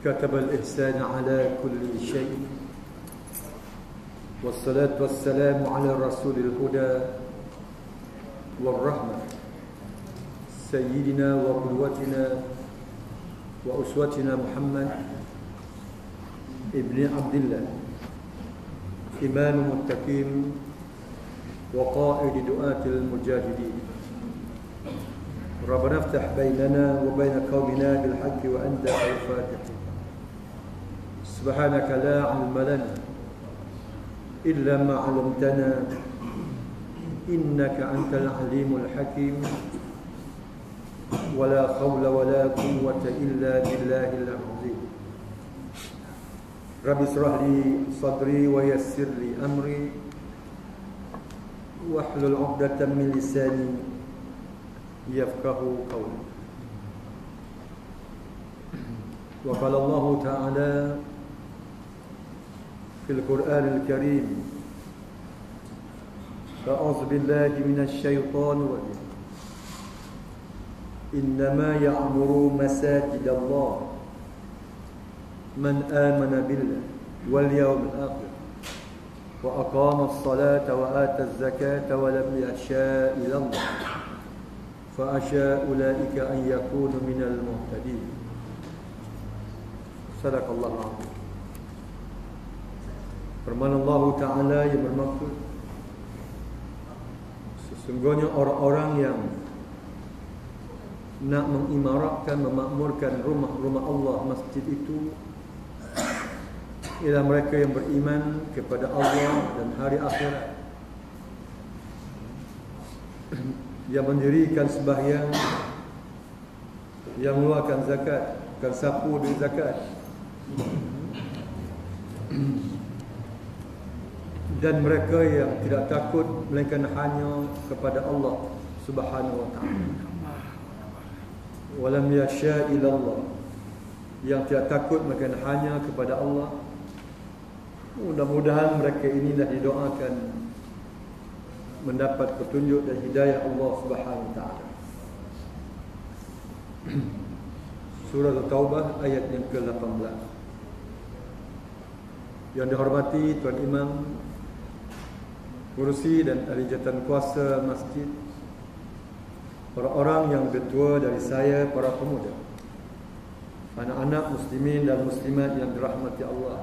كتب الإحسان على كل شيء والصلاة والسلام على رسول الهدى والرحمة سيدنا وقدوتنا وأسوتنا محمد ابن عبد الله إمام المتقين وقائد دعاة المجاهدين ربنا افتح بيننا وبين قومنا بالحق وأنت الفاتحين سبحانك لا علم لنا إلا ما علمتنا إنك أنت العليم الحكيم ولا حول ولا قوة إلا بالله العظيم رب اشرح لي صدري ويسر لي أمري واحلل عقدة من لساني يفقه قولي وقال الله تعالى في القرآن الكريم أعوذ بالله من الشيطان الرجيم إنما يعمر مساجد الله من آمن بالله واليوم الآخر وأقام الصلاة وآتى الزكاة ولم يخشى إلى الله فأشى أولئك أن يكونوا من المهتدين صدق الله العظيم. Firman Allah Ta'ala yang bermaksud, sesungguhnya orang-orang yang nak mengimaratkan, memakmurkan rumah-rumah Allah, masjid itu, ialah mereka yang beriman kepada Allah dan hari akhirat, yang mendirikan sembahyang, yang mengeluarkan zakat, bukan sapu duit zakat, dan mereka yang tidak takut melainkan hanya kepada Allah Subhanahu wa ta'ala. Walam yasha ilallah, yang tidak takut melainkan hanya kepada Allah. Mudah-mudahan mereka inilah didoakan mendapat petunjuk dan hidayah Allah Subhanahu wa ta'ala. Surah At-Taubah ayat yang ke-18. Yang dihormati Tuan Imam, Kursi dan ahli jawatan kuasa masjid, orang-orang yang lebih tua dari saya, para pemuda, anak-anak muslimin dan muslimat yang dirahmati Allah.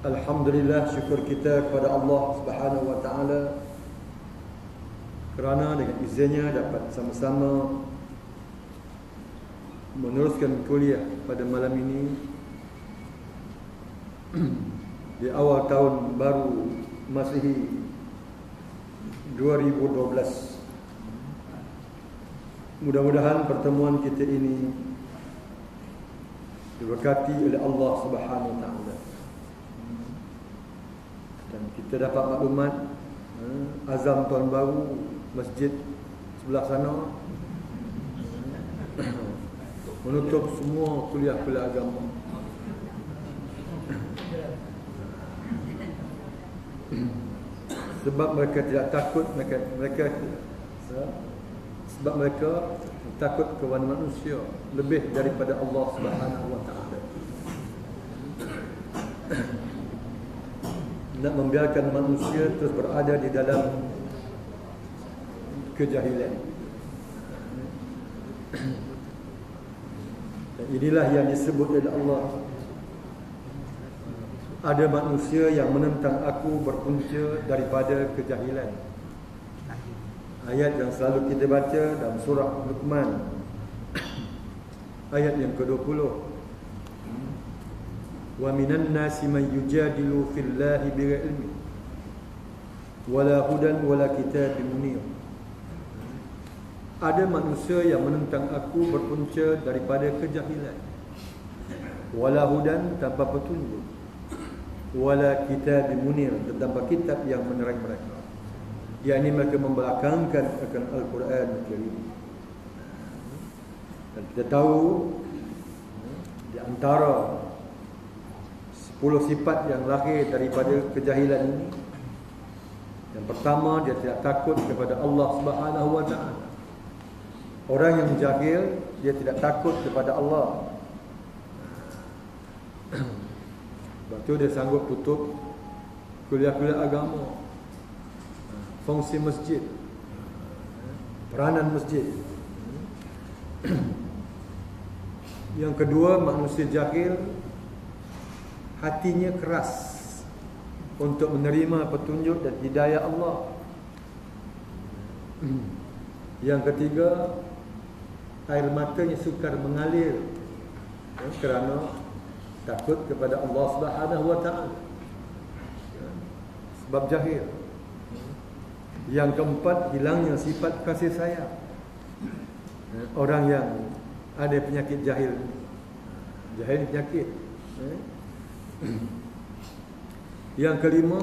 Alhamdulillah, syukur kita kepada Allah Subhanahu wa ta'ala kerana dengan izinnya dapat sama-sama meneruskan kuliah pada malam ini di awal tahun baru Masihi 2012. Mudah-mudahan pertemuan kita ini diberkati oleh Allah Subhanahu wa ta'ala, dan kita dapat maklumat azam tahun baru masjid sebelah sana menutup semua kuliah-kuliah agama. Sebab mereka tidak takut, sebab mereka takut kepada manusia lebih daripada Allah Subhanahu wa ta'ala. Nak membiarkan manusia terus berada di dalam kejahilan. Dan inilah yang disebut oleh Allah, ada manusia yang menentang aku berpunca daripada kejahilan. Ayat yang selalu kita baca dalam surah Luqman ayat yang ke-20. Wa minan nasi man yujadilu fillahi bighairi ilmi wala hudan wala kitabin munir. Ada manusia yang menentang aku berpunca daripada kejahilan, wala hudan, tanpa petunjuk, wala kitabin munir, tanpa kitab yang menerangi mereka. Yakni mereka membelakangkan akan Al-Quran Al-Karim. Dan kita tahu di antara 10 sifat yang lahir daripada kejahilan ini, yang pertama, dia tidak takut kepada Allah Subhanahu wa ta'ala. Orang yang jahil, dia tidak takut kepada Allah. Sebab tu dia sanggup tutup kuliah-kuliah agama, fungsi masjid, peranan masjid. Yang kedua, manusia jahil hatinya keras untuk menerima petunjuk dan hidayah Allah. Yang ketiga, air matanya sukar mengalir kerana takut kepada Allah Subhanahu wa taala, sebab jahil. Yang keempat, hilangnya sifat kasih sayang. Orang yang ada penyakit jahil penyakit. Yang kelima,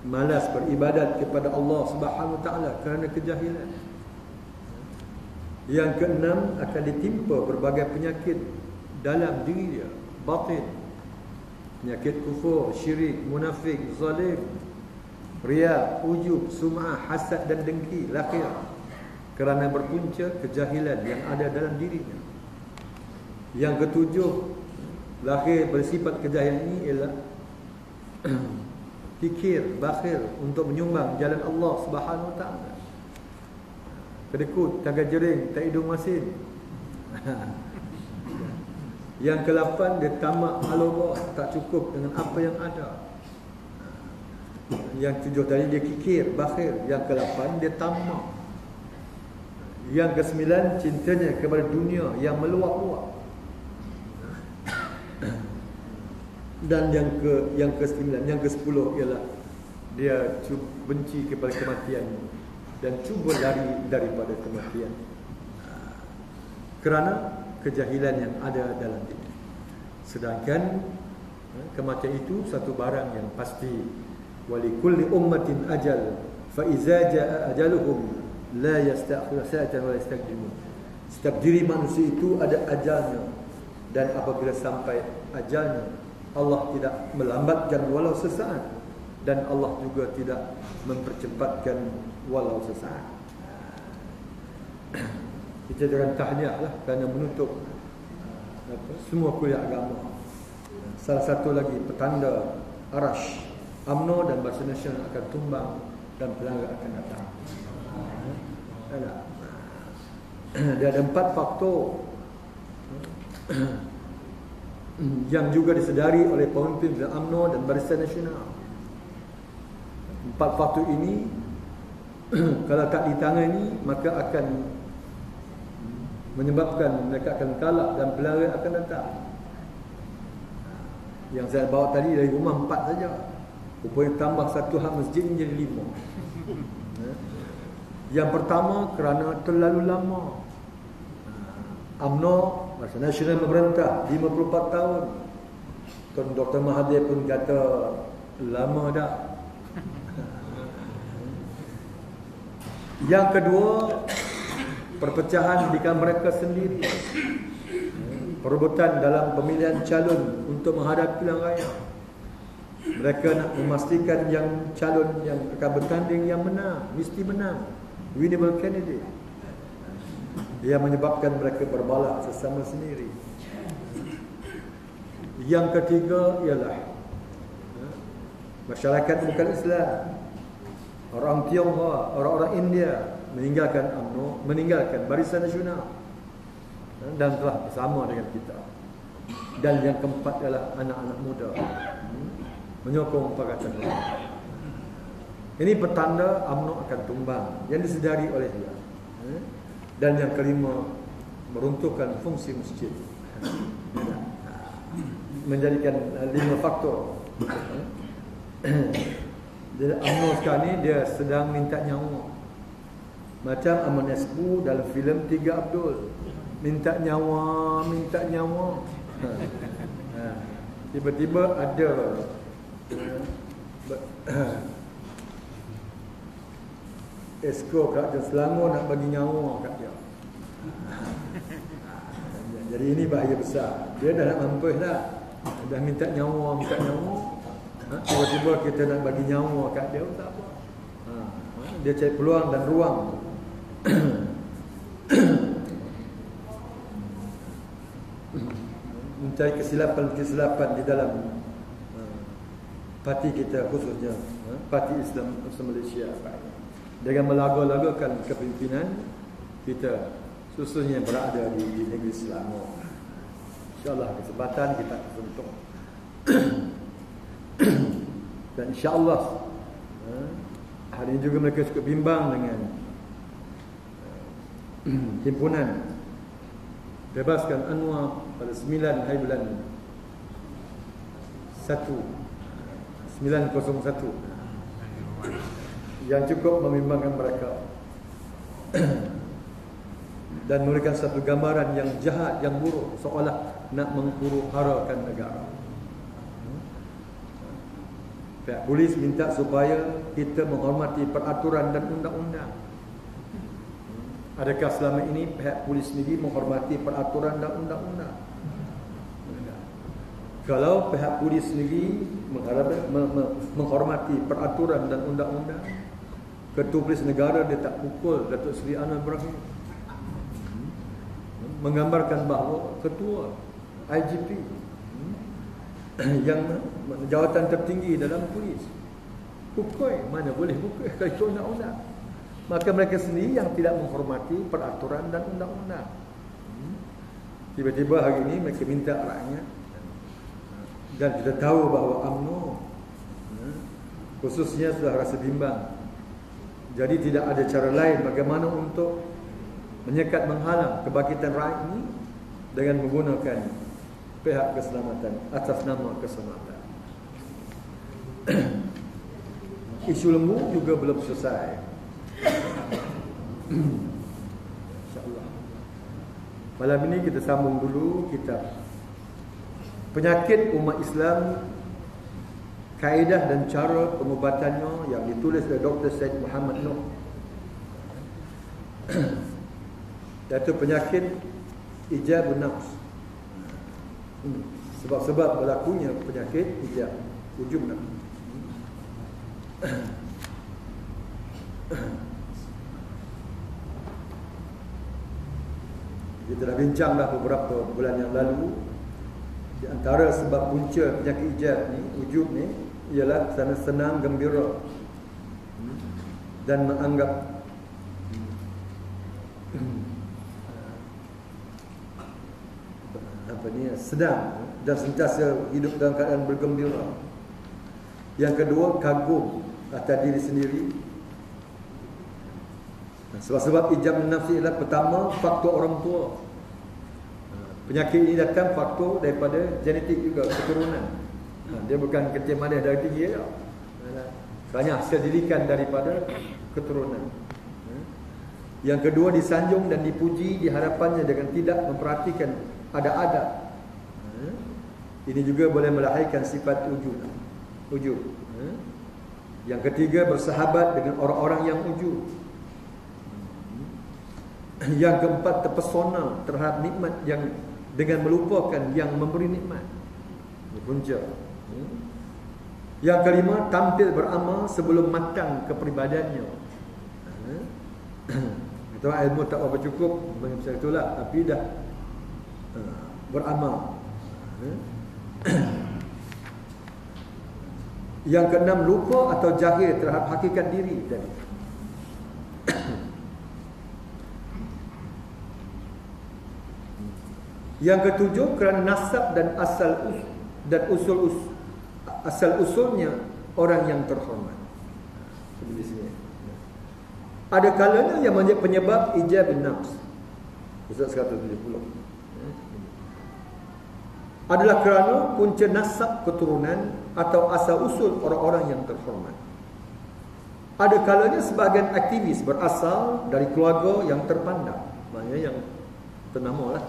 malas beribadat kepada Allah Subhanahu wa taala kerana kejahilan. Yang keenam, akan ditimpa berbagai penyakit dalam diri dia, batin. Penyakit kufur, syirik, munafik, zalim, riya, ujub, sum'ah, hasad dan dengki lahir kerana berpunca kejahilan yang ada dalam dirinya. Yang ketujuh, lahir bersifat kejahilan ini ialah fikir, bakhil untuk menyumbang jalan Allah Subhanahu wa taala. Kedekut, taga jering, tak hidung masin. Yang ke-8, dia tamak alogah, tak cukup dengan apa yang ada. Yang 7 tadi dia kikir, bakhil. Yang ke-8, dia tamak. Yang ke-9, cintanya kepada dunia yang meluap-luap. Dan yang ke-9, yang ke-10 ialah dia benci kepada kematian dan cuba lari daripada kematian kerana kejahilan yang ada dalam diri. Sedangkan kematian itu satu barang yang pasti. Walikulli ummatin ajal, fa iza jaa ajaluhum la yasta'khiruna sa'atan wa la yastaqdimun. Setiap diri manusia itu ada ajalnya, dan apabila sampai ajalnya, Allah tidak melambatkan walau sesaat, dan Allah juga tidak mempercepatkan walau sesaat. Kita jangan tahniah lah kerana menutup semua kuliah agama. Salah satu lagi petanda Arash, UMNO dan Barisan Nasional akan tumbang dan pelanggar akan datang. Dia ada 4 faktor yang juga disedari oleh pemimpin UMNO dan Barisan Nasional. 4 faktor ini kalau tak ditangani, maka akan menyebabkan mereka akan kalah dan pelanggar akan datang. Yang saya bawa tadi dari rumah 4 saja. Rupanya tambah 1 hak masjid ni jadi 5. Yang pertama, kerana terlalu lama. UMNO, Barisan Nasional memerintah 54 tahun. Tuan Dr. Mahathir pun kata lama dah. Yang kedua, perpecahan di kalangan mereka sendiri. Perebutan dalam pemilihan calon untuk menghadapi pilihan raya. Mereka nak memastikan yang calon yang akan bertanding yang menang, mesti menang, winnable candidate. Yang menyebabkan mereka berbalak sesama sendiri. Yang ketiga ialah masyarakat bukan Islam, orang Tionghoa, orang-orang India meninggalkan UMNO, meninggalkan Barisan Nasional dan telah bersama dengan kita. Dan yang keempat ialah anak-anak muda menyokong Pakatan Harapan. Ini petanda UMNO akan tumbang yang disedari oleh dia. Dan yang kelima, meruntuhkan fungsi masjid. Menjadikan 5 faktor. Jadi UMNO sekarang ni dia sedang minta nyawa. Macam Aman Espu dalam filem 3 Abdul, minta nyawa, minta nyawa. Tiba-tiba ada Esko Kerajaan Selangor nak bagi nyawa kat dia. Jadi ini bahaya besar. Dia dah nak mampus dah. Dah minta nyawa, minta nyawa. Tiba-tiba kita nak bagi nyawa kat dia, tak apa. Dia cari peluang dan ruang. mencari kesilapan-kesilapan di dalam parti kita, khususnya Parti Islam Malaysia, dengan melaga-lagakan kepimpinan kita, khususnya berada di negeri Selangor. InsyaAllah kesempatan kita sentuh. Dan insyaAllah hari ini juga mereka cukup bimbang dengan himpunan Bebaskan Anwar pada 9 hari bulan 901 yang cukup membimbangkan mereka dan memberikan satu gambaran yang jahat, yang buruk, seolah nak menghuru-harakan negara. Pihak polis minta supaya kita menghormati peraturan dan undang-undang. Adakah selama ini pihak polis sendiri menghormati peraturan dan undang-undang? Kalau pihak polis sendiri menghormati peraturan dan undang-undang, Ketua Polis Negara dia tak pukul Datuk Seri Anwar Ibrahim, menggambarkan bahawa Ketua IGP yang jawatan tertinggi dalam polis pukul, mana boleh pukul kalau itu undang-undang. Maka mereka sendiri yang tidak menghormati peraturan dan undang-undang. Tiba-tiba hari ini mereka minta rakyat, dan kita tahu bahawa UMNO khususnya sudah rasa bimbang. Jadi tidak ada cara lain bagaimana untuk menyekat, menghalang kebangkitan rakyat ini dengan menggunakan pihak keselamatan atas nama keselamatan. Isu lembu juga belum selesai. InsyaAllah malam ini kita sambung dulu kitab Penyakit Umat Islam, Kaedah dan Cara Pengubatannya, yang ditulis oleh Dr. Syed Muhammad Nuh. Iaitu penyakit ijab nafs. Sebab-sebab berlakunya penyakit ijab, ujub nafs. Kita dah bincang dah beberapa bulan yang lalu. Di antara sebab punca penyakit ijab ni, ujub ni, ialah senang gembira dan menganggap sedang dan sentiasa hidup dalam keadaan bergembira. Yang kedua, kagum atas diri sendiri. Sebab-sebab ijab nafsi ialah pertama, faktor orang tua. Penyakit ini datang faktor daripada genetik juga, keturunan. Dia bukan ketia manis dari tinggi ya. Banyak hasil didikan daripada keturunan. Yang kedua, disanjung dan dipuji di hadapannya dengan tidak memperhatikan adab-adab. Ini juga boleh melahirkan sifat ujub. Yang ketiga, bersahabat dengan orang-orang yang ujub. Yang keempat, terpesona terhadap nikmat yang dengan melupakan yang memberi nikmat. Ini punca. Yang kelima, tampil beramal sebelum matang kepribadiannya. Itu ilmu tak apa cukup macam itulah, tapi dah beramal. Yang keenam, lupa atau jahil terhadap hakikat diri tadi. Yang ketujuh, kerana nasab dan asal-usulnya orang yang terhormat. Seperti sini. Ada kalanya yang menjadi penyebab ijab nafs. Ustaz 170. Adalah kerana punca nasab keturunan atau asal-usul orang-orang yang terhormat. Ada kalanya sebahagian aktivis berasal dari keluarga yang terpandang, maknanya yang ternama lah.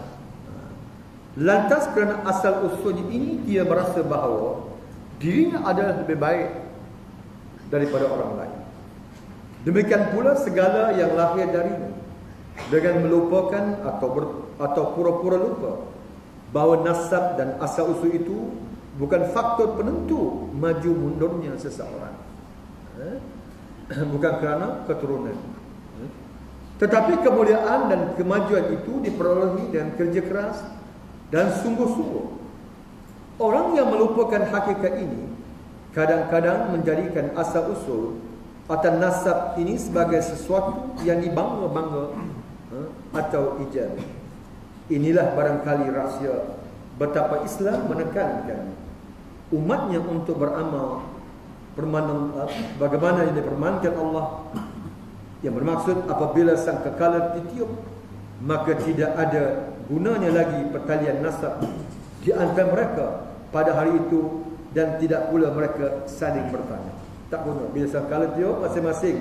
Lantas kerana asal-usulnya ini, dia merasa bahawa dirinya adalah lebih baik daripada orang lain. Demikian pula segala yang lahir darinya, dengan melupakan atau pura-pura lupa bahawa nasab dan asal-usul itu bukan faktor penentu maju mundurnya seseorang. Bukan kerana keturunan. Tetapi kemuliaan dan kemajuan itu diperolehi dengan kerja keras dan sungguh-sungguh Orang yang melupakan hakikat ini kadang-kadang menjadikan asal usul atau nasab ini sebagai sesuatu yang dibangga-bangga atau ijab. Inilah barangkali rahsia betapa Islam menekankan umatnya untuk beramal bagaimana yang dipermankan Allah, yang bermaksud apabila sang kekal ditiup, maka tidak ada gunanya lagi pertalian nasab di antara mereka pada hari itu, dan tidak pula mereka saling bertanya. Tak guna. Bila sang kekal ditiup, masing-masing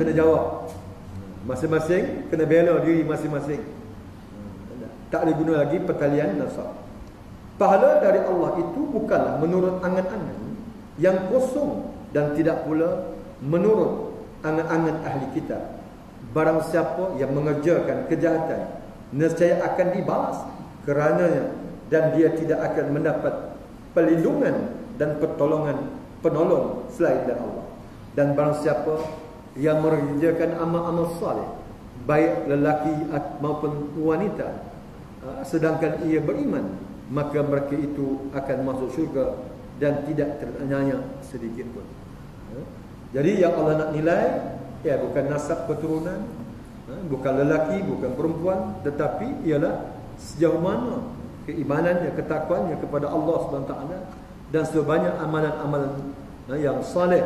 kena jawab, masing-masing kena bela diri masing-masing. Tak ada guna lagi pertalian nasab. Pahala dari Allah itu bukanlah menurut angan-angan yang kosong, dan tidak pula menurut angan-angan ahli kitab. Barang siapa yang mengerjakan kejahatan, nescaya akan dibalas kerananya, dan dia tidak akan mendapat perlindungan dan penolong selain dari Allah. Dan barang siapa yang mengerjakan amal-amal saleh, baik lelaki maupun wanita, sedangkan ia beriman, maka mereka itu akan masuk syurga dan tidak teraniaya sedikit pun. Jadi yang Allah nak nilai bukan nasab keturunan, bukan lelaki, bukan perempuan, tetapi ialah sejauh mana keimanannya, ketakwaannya kepada Allah SWT, dan sebanyak amalan-amalan yang saleh,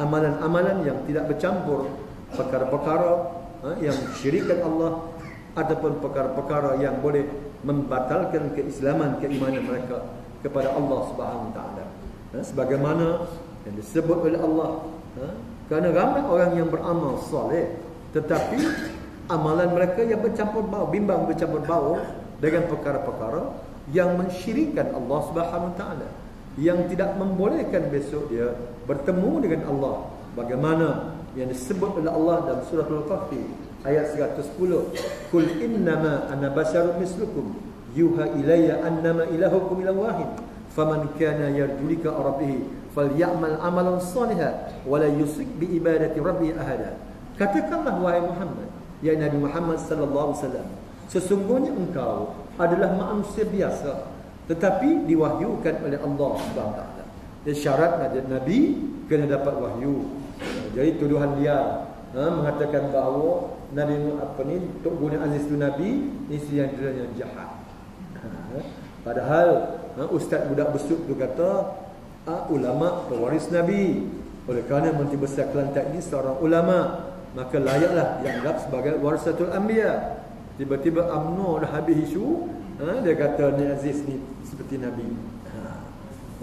amalan-amalan yang tidak bercampur perkara-perkara yang syirikkan Allah, ataupun perkara-perkara yang boleh membatalkan keislaman, keimanan mereka kepada Allah Subhanahu Wa Taala. Sebagaimana yang disebut oleh Allah, kerana ramai orang yang beramal soleh, tetapi amalan mereka yang bercampur bau, bimbang bercampur bau dengan perkara-perkara yang mensyirikkan Allah Subhanahu Wa Taala, yang tidak membolehkan besok dia bertemu dengan Allah. Bagaimana yang disebut oleh Allah dalam surah Al-Kahfi ayat 110, "Qul innama ana basharun mislukum yuha ilayya annama ilahukum ilahu wahid faman kana yarju liqa rabbih falyamal amalan salihan wa la yusyrik bi ibadati rabbih ahada." Katakanlah wahai Muhammad, ya Nabi Muhammad sallallahu alaihi wasallam, sesungguhnya engkau adalah manusia biasa, tetapi diwahyukan oleh Allah Subhanahu wa taala. Dan syarat Nabi kena dapat wahyu. Jadi tuduhan dia mengatakan bahawa Nabi Tok Guna Aziz tu Nabi, ini yang jahat. Padahal ustaz budak besuk tu kata ulama pewaris Nabi. Oleh kerana Menteri Besar Kelantan ini seorang ulama, maka layaklah dianggap sebagai warisatul anbiya. Tiba-tiba UMNO dah habis isu, dia kata ni Aziz ni seperti Nabi.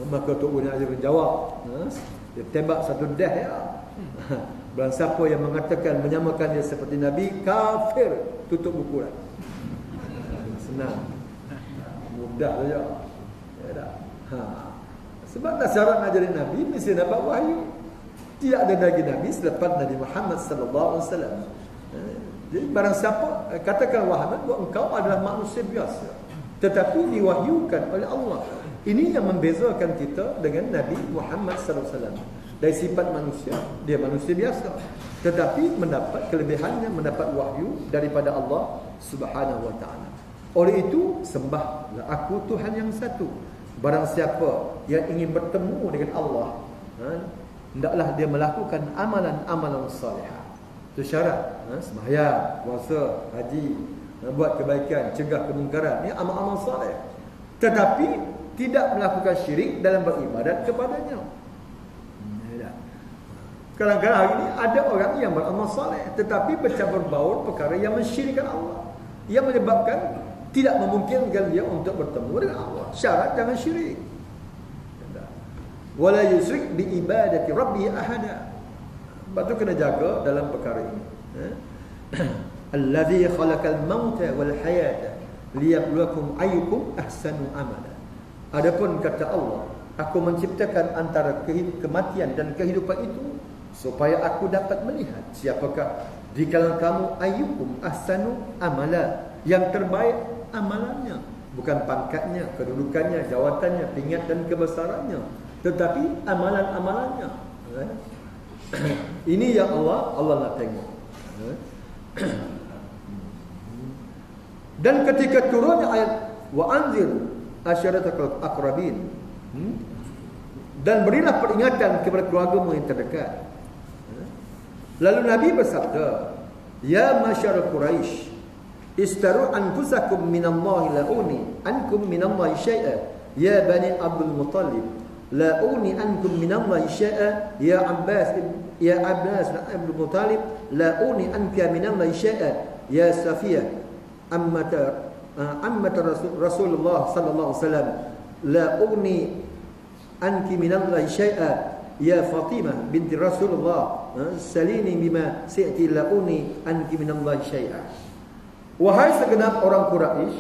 Maka Tok Guna Aziz menjawab, dia tembak satu dah ya. Barang siapa yang mengatakan menyamakan dia seperti Nabi, kafir, tutup buku lah. Senang, mudah saja. Ya dah. Sebab tak syarat nak jadi Nabi mesti dapat wahyu. Tidak ada lagi Nabi selepas Nabi Muhammad sallallahu alaihi wasallam. Jadi barang siapa katakan Muhammad bahawa engkau adalah manusia biasa, tetapi diwahyukan oleh Allah. Ini yang membezakan kita dengan Nabi Muhammad sallallahu alaihi wasallam. Dari sifat manusia, dia manusia biasa, tetapi mendapat kelebihannya, mendapat wahyu daripada Allah Subhanahu wa taala. Oleh itu, sembahlah aku Tuhan yang satu. Barang siapa yang ingin bertemu dengan Allah, hendaklah dia melakukan amalan-amalan salihah. Itu syarat. Sembahyang, puasa, haji, buat kebaikan, cegah kemungkaran. Ini amal-amal salih. Tetapi tidak melakukan syirik dalam beribadat kepadanya. Kadang-kadang hari ini ada orang yang beramal saleh tetapi bercampur baur perkara yang mensyirikkan Allah, yang menyebabkan tidak memungkinkan dia untuk bertemu dengan Allah. Syarat jangan syirik. Wala yusyrik bi ibadati rabbih ahada. Sebab tu kena jaga dalam perkara ini. Allazi khalaqal mauta wal hayata liyabluwakum ayyukum ahsanu amala. Adapun kata Allah, aku menciptakan antara kematian dan kehidupan itu supaya aku dapat melihat siapakah di kalangan kamu ayyukum ahsanu amala, yang terbaik amalannya, bukan pangkatnya, kedudukannya, jawatannya, tingkat dan kebesarannya, tetapi amalan-amalannya. Ini yang Allah nak tengok. Dan ketika turunnya ayat wa anzir asharatakal aqrabin. Dan berilah peringatan kepada keluargamu yang terdekat. Lalu Nabi bersabda, ya masyarakat Quraisy, istaru anfusakum minallahi la'uni ankum minallahi syai'a ya bani Abdul Muttalib la'uni ankum minallahi syai'a ya Abbas Abdul Muttalib la'uni anka minallahi syai'a ya Safiyah ammata Rasulullah sallallahu alaihi wasallam la'uni anki minallahi syai'a ya Fatimah binti Rasulullah salini bima si'ti la'uni anki minallahi syai'a. Wahai segenap orang Quraisy,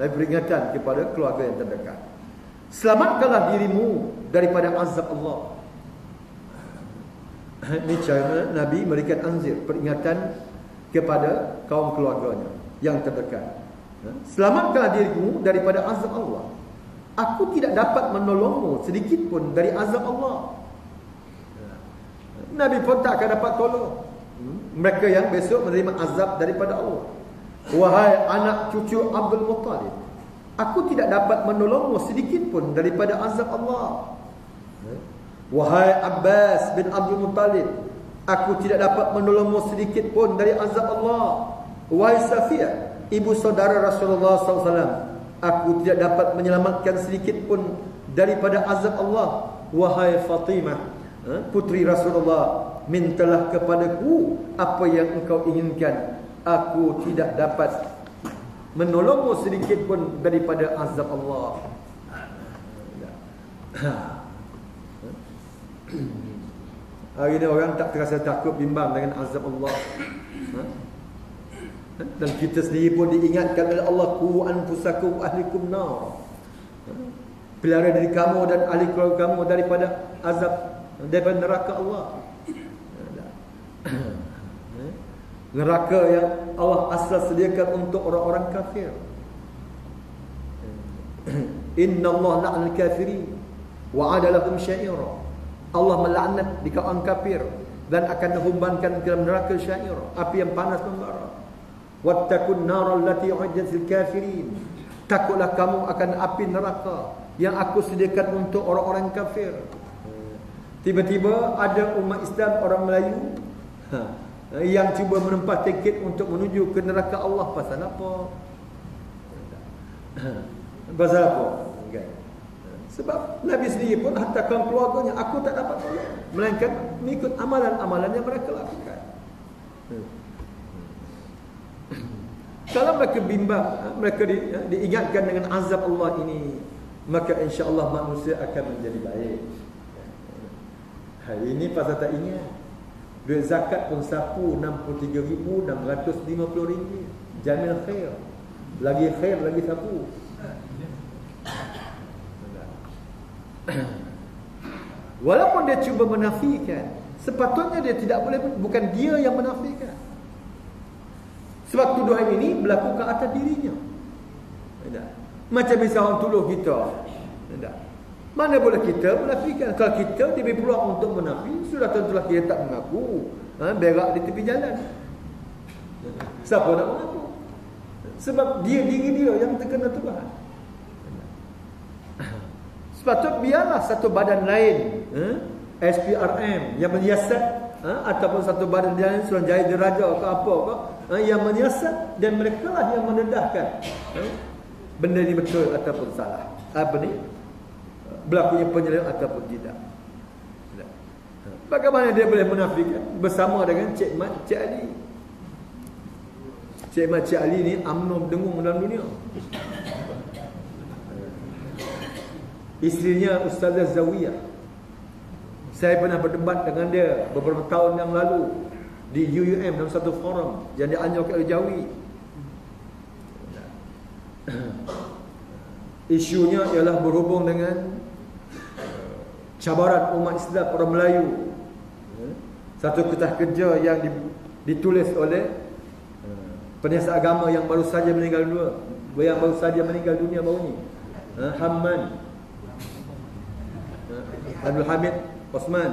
Nabi peringatkan kepada keluarga yang terdekat, selamatkanlah dirimu daripada azab Allah. Ini cara Nabi memberikan anzir, peringatan kepada kaum keluarganya yang terdekat. Selamatkanlah dirimu daripada azab Allah. Aku tidak dapat menolongmu sedikit pun dari azab Allah. Nabi pun tak akan dapat tolong mereka yang besok menerima azab daripada Allah. Wahai anak cucu Abdul Muttalib, aku tidak dapat menolongmu sedikit pun daripada azab Allah. Wahai Abbas bin Abdul Muttalib, aku tidak dapat menolongmu sedikit pun dari azab Allah. Wahai Safiyah, ibu saudara Rasulullah SAW, aku tidak dapat menyelamatkan sedikit pun daripada azab Allah. Wahai Fatimah, putri Rasulullah, mintalah kepadaku apa yang engkau inginkan. Aku tidak dapat menolongmu sedikit pun daripada azab Allah. Hari ini orang tak terasa takut bimbang dengan azab Allah. Dan kita sendiri pun diingatkan oleh Allah, qu anfusakum ahlikum nar. Pelihara diri kamu dan ahli keluarga kamu daripada azab, daripada neraka Allah. Neraka yang Allah asal sediakan untuk orang-orang kafir. Inna Allah la'anal kafirin wa 'ada lahum sya'ira. Allah melaknat di kaum kafir dan akan dihumbankan ke dalam neraka sya'ira, api yang panas membara. Wattaqun naral lati u'iddat lil kafirin. Takutlah kamu akan api neraka yang aku sediakan untuk orang-orang kafir. Tiba-tiba ada umat Islam, orang Melayu, yang cuba menempah tiket untuk menuju ke neraka Allah. Pasal apa? Pasal apa? Okay. Sebab Nabi sendiri pun, hatta kaum keluarganya, aku tak dapat tolong, melainkan mengikut amalan-amalan yang mereka lakukan. Kalau mereka bimbang, mereka diingatkan dengan azab Allah ini, maka insya-Allah manusia akan menjadi baik. Hari ini pasal tak ingat, duit zakat pun sapu RM63,650. Jamil khair. Lagi khair, lagi sapu. Walaupun dia cuba menafikan, sepatutnya dia tidak boleh, bukan dia yang menafikan. Sebab tuduhan ini berlaku ke atas dirinya. Macam misal orang tuduh kita. Mana boleh kita menafikan? Kalau kita diberi peluang untuk menafi, sudah tentulah kita tak mengaku. Berak di tepi jalan. Siapa nak mengaku? Sebab diri dia yang terkena tuduhan. Sepatut biarlah satu badan lain, SPRM yang menyiasat, ataupun satu badan lain, Suruhanjaya Diraja atau apa yang menyiasat, dan mereka lah yang mendedahkan benda ini betul ataupun salah, apa ni, berlakunya penyelenggaraan ataupun tidak. Bagaimana dia boleh menafikan bersama dengan Cik Mat, Cik Ali? Cik Mat, Cik Ali ni UMNO dengung dalam dunia. Isterinya Ustazah Zawiyah, saya pernah berdebat dengan dia beberapa tahun yang lalu di UUM dalam satu forum yang dianjurkan oleh Jawi. Isunya ialah berhubung dengan cabaran umat Islam, orang Melayu. Satu kertas kerja yang ditulis oleh penasihat agama yang baru saja meninggal dunia baru ni, Hamman Abdul Hamid Osman,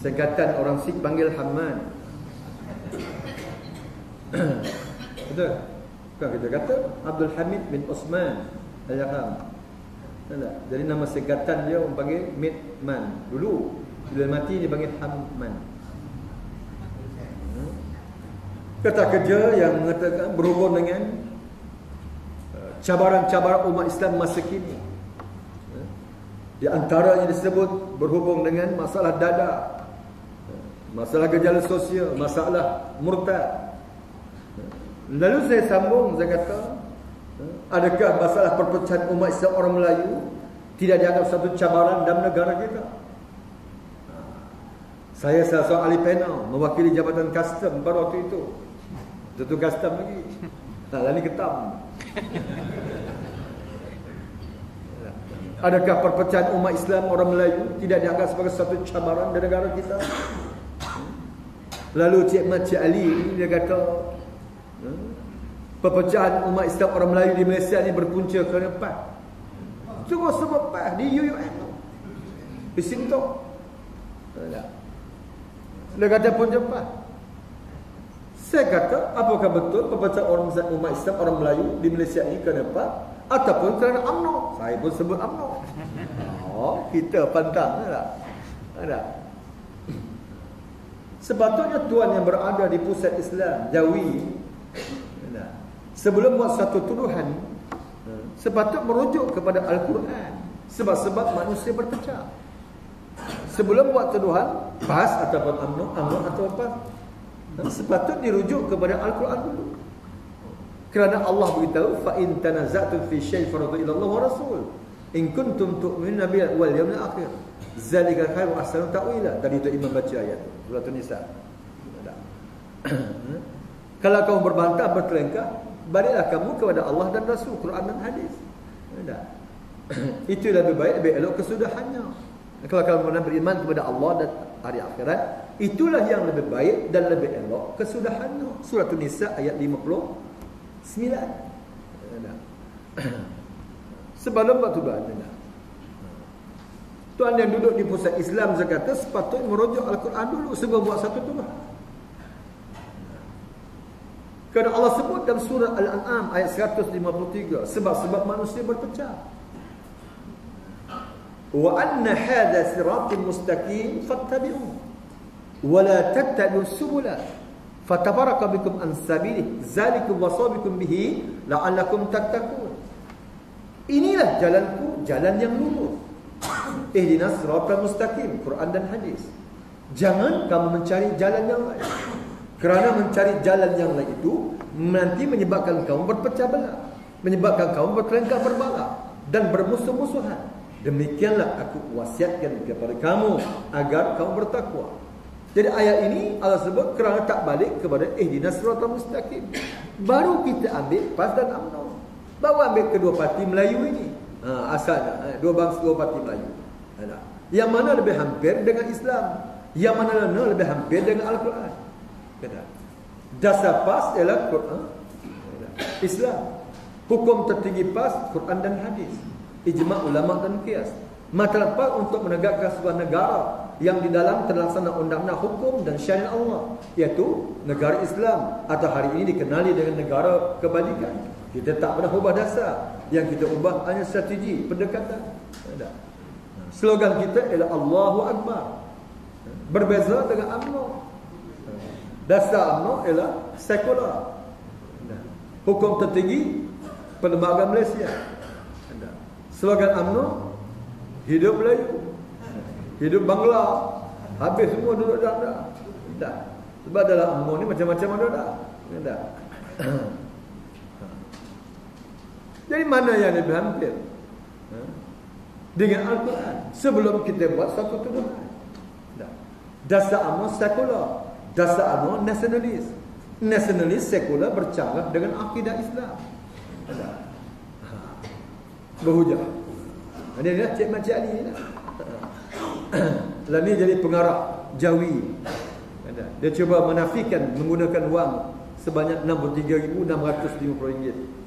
singkatan orang Sikh panggil Hamman. Betul? Bukan kita kata Abdul Hamid bin Osman. Al-Yaham. Jadi nama segatan dia orang panggil Midman. Dulu bila mati dia panggil Hamman. Kata kerja yang mengatakan berhubung dengan cabaran-cabaran umat Islam masa kini. Di antaranya disebut berhubung dengan masalah dada, masalah gejala sosial, masalah murtad. Lalu saya sambung, saya kata, adakah masalah perpecahan umat Islam orang Melayu tidak dianggap satu cabaran dalam negara kita? Saya salah seorang ahli panel mewakili Jabatan Custom pada waktu itu. Tentu custom lagi. Lalu ketam. Adakah perpecahan umat Islam orang Melayu tidak dianggap sebagai satu cabaran di negara kita? Lalu Cik Mat Cik Ali ini dia kata perpecahan umat Islam orang Melayu di Malaysia ni berpunca kerana PAS. Terus sebab PAS di UUN tu. Di Sintok. Dia kata punca PAS. Saya kata, apakah betul perpecahan umat Islam orang Melayu di Malaysia ini kerana PAS ataupun kerana UMNO? Saya pun sebut UMNO. Oh, kita pantang tak? Tak. Sepatutnya tuan yang berada di pusat Islam Jawi sebelum buat satu tuduhan sepatut merujuk kepada Al-Quran. Sebab-sebab manusia berpecah. Sebelum buat tuduhan PAS ataupun UMNO atau PAS, sepatut dirujuk kepada Al-Quran dulu. Kerana Allah beritahu, fa in tanaza'tum fi syai'in farudhu ila Allah wa Rasul in kuntum tu'minuna billahi wal yawmil akhir zalika khairu ahsanu ta'wila. Tadi tu Imam baca ayat tu surah An-Nisa. Kalau kamu berbantah bertelingkah, baliklah kamu kepada Allah dan Rasul, Quran dan hadis. Itu lebih baik, lebih elok kesudahannya. Kalau kamu benar beriman kepada Allah dan hari akhirat, itulah yang lebih baik dan lebih elok kesudahannya. Surah An-Nisa ayat 59. Sebelum waktu doa. Tuan yang duduk di pusat Islam, saya kata sepatutnya merujuk Al-Quran dulu sebelum buat satu tuduhan. Kerana Allah sebut dalam surah Al-An'am ayat 153, sebab-sebab manusia berpecah. Wa anna hadha siratal mustaqim fattabi'uhu wa la tattabi'us subula fatafarraqa bikum an sabilihi zalikum wasabikum bihi la'allakum tattaqun. Inilah jalanku, jalan yang lurus. Ihdinas siratal mustaqim, Quran dan hadis. Jangan kamu mencari jalan yang lain. Kerana mencari jalan yang lain itu nanti menyebabkan kamu berpecah belah, menyebabkan kamu berkelengkar berbala dan bermusuh-musuhan. Demikianlah aku wasiatkan kepada kamu agar kamu bertakwa. Jadi ayat ini Allah sebut kerana tak balik kepada ihdinas siratal mustaqim. Baru kita ambil PAS dan UMNO. Baru ambil kedua parti Melayu ini. Asalnya dua bangsa, dua parti Melayu. Yang mana lebih hampir dengan Islam, yang mana lebih hampir dengan Al-Quran. Dasar PAS ialah Quran, Islam. Hukum tertinggi PAS Quran dan hadis, ijma' ulama dan qiyas. Mata PAS untuk menegakkan sebuah negara yang di dalam terlaksana undang-undang hukum dan syariat Allah, iaitu negara Islam, atau hari ini dikenali dengan negara kebajikan. Kita tak pernah ubah dasar. Yang kita ubah hanya strategi pendekatan. Slogan kita ialah Allahu Akbar. Berbeza dengan UMNO. Dasar UMNO ialah sekular. Hukum tertinggi perlembagaan Malaysia. Slogan UMNO, hidup Melayu, hidup Bangla. Habis semua duduk dalam. Sebab dalam UMNO ni macam-macam ada. Jadi mana yang lebih hampir dengan Al-Quran sebelum kita buat satu tuduhan? Dasar UMNO sekular, dasar UMNO nasionalis. Nasionalis sekular bercanggah dengan akidah Islam. Berhujah. Ini adalah Cik Mat Cik Ali ni lah. Lalu ni jadi pengarah Jawi. Dia cuba menafikan menggunakan wang sebanyak RM63,650.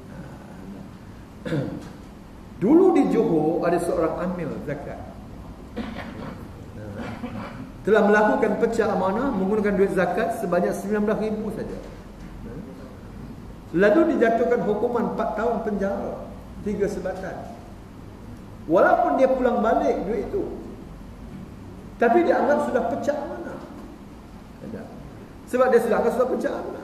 Dulu di Johor ada seorang amil zakat, telah melakukan pecah amanah menggunakan duit zakat sebanyak 19,000 saja. Lalu dijatuhkan hukuman 4 tahun penjara 3 sebatan. Walaupun dia pulang balik duit itu, tapi dia anggap sudah pecah amanah. Sebab dia sudah anggap sudah pecah amanah.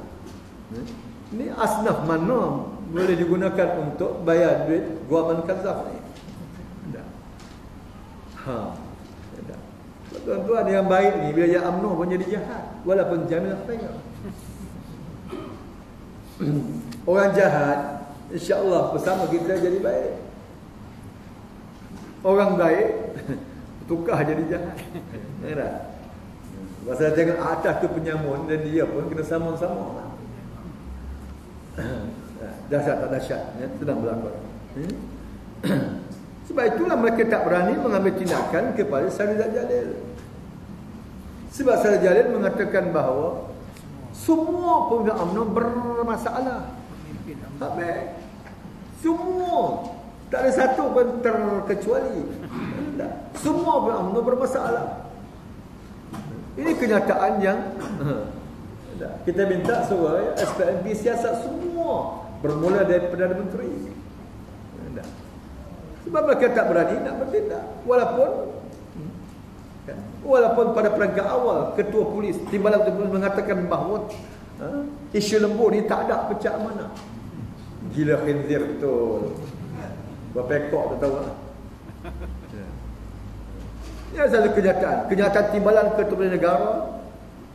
Ini asnaf mana boleh digunakan untuk bayar duit guaman kazaf ni? Tuan-tuan yang baik ni bila dia UMNO pun jadi jahat, walaupun jamilah khair. Orang jahat insya-Allah bersama kita jadi baik. Orang baik tukar jadi jahat. Nampak? Pasal jangan atas tu penyamun dan dia pun kena sama-sama. Dahsyat tak dahsyat, ya, sedang berlaku. Sebab itulah mereka tak berani mengambil tindakan kepada Sarizal Jalil. Sebab Sarizal Jalil mengatakan bahawa semua pemimpin UMNO bermasalah. Habis. Semua. Tak ada satu pun terkecuali. Semua pemimpin UMNO bermasalah. Ini kenyataan yang kita minta suruh SPNB siasat semua bermula dari Perdana Menteri. Sebab mereka tak berani nak bertindak. Walaupun pada perangkat awal Ketua Polis, Timbalan Ketua Polis mengatakan bahawa isu lembur ni tak ada pecah mana. Gila khinzir betul. Berapa ekor tu tahu lah. Ya, satu kenyataan. Kenyataan Timbalan Ketua Polis Negara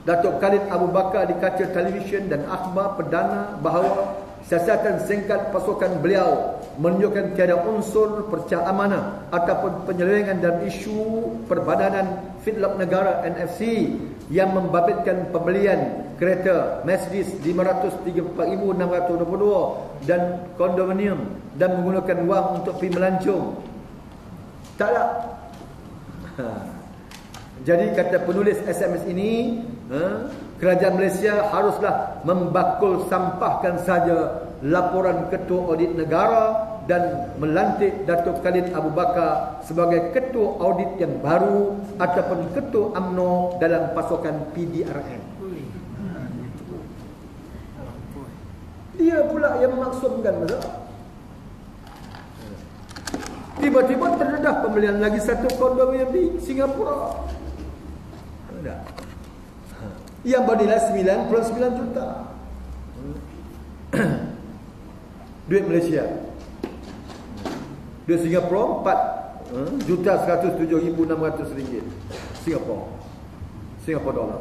Datuk Khalid Abu Bakar di kaca televisyen dan akhbar perdana bahawa siasatan singkat pasukan beliau menunjukkan tiada unsur percaya amanah ataupun penyelewengan dalam isu Perbadanan Feedlot Negara NFC yang membabitkan pembelian kereta Mercedes 534,622 dan kondominium dan menggunakan wang untuk pergi melancong. Tak ada. Jadi kata penulis SMS ini, kerajaan Malaysia haruslah membakul sampahkan saja laporan Ketua Audit Negara dan melantik Datuk Khalid Abu Bakar sebagai Ketua Audit yang baru ataupun Ketua UMNO dalam pasukan PDRN. Dia pula yang memaksudkan masalah. Tiba-tiba terdedah pembelian lagi satu kondominium di Singapura. Yang bernilai 99 juta. Duit Malaysia. Duit Singapura 4,107,600 ringgit. Singapura dolar.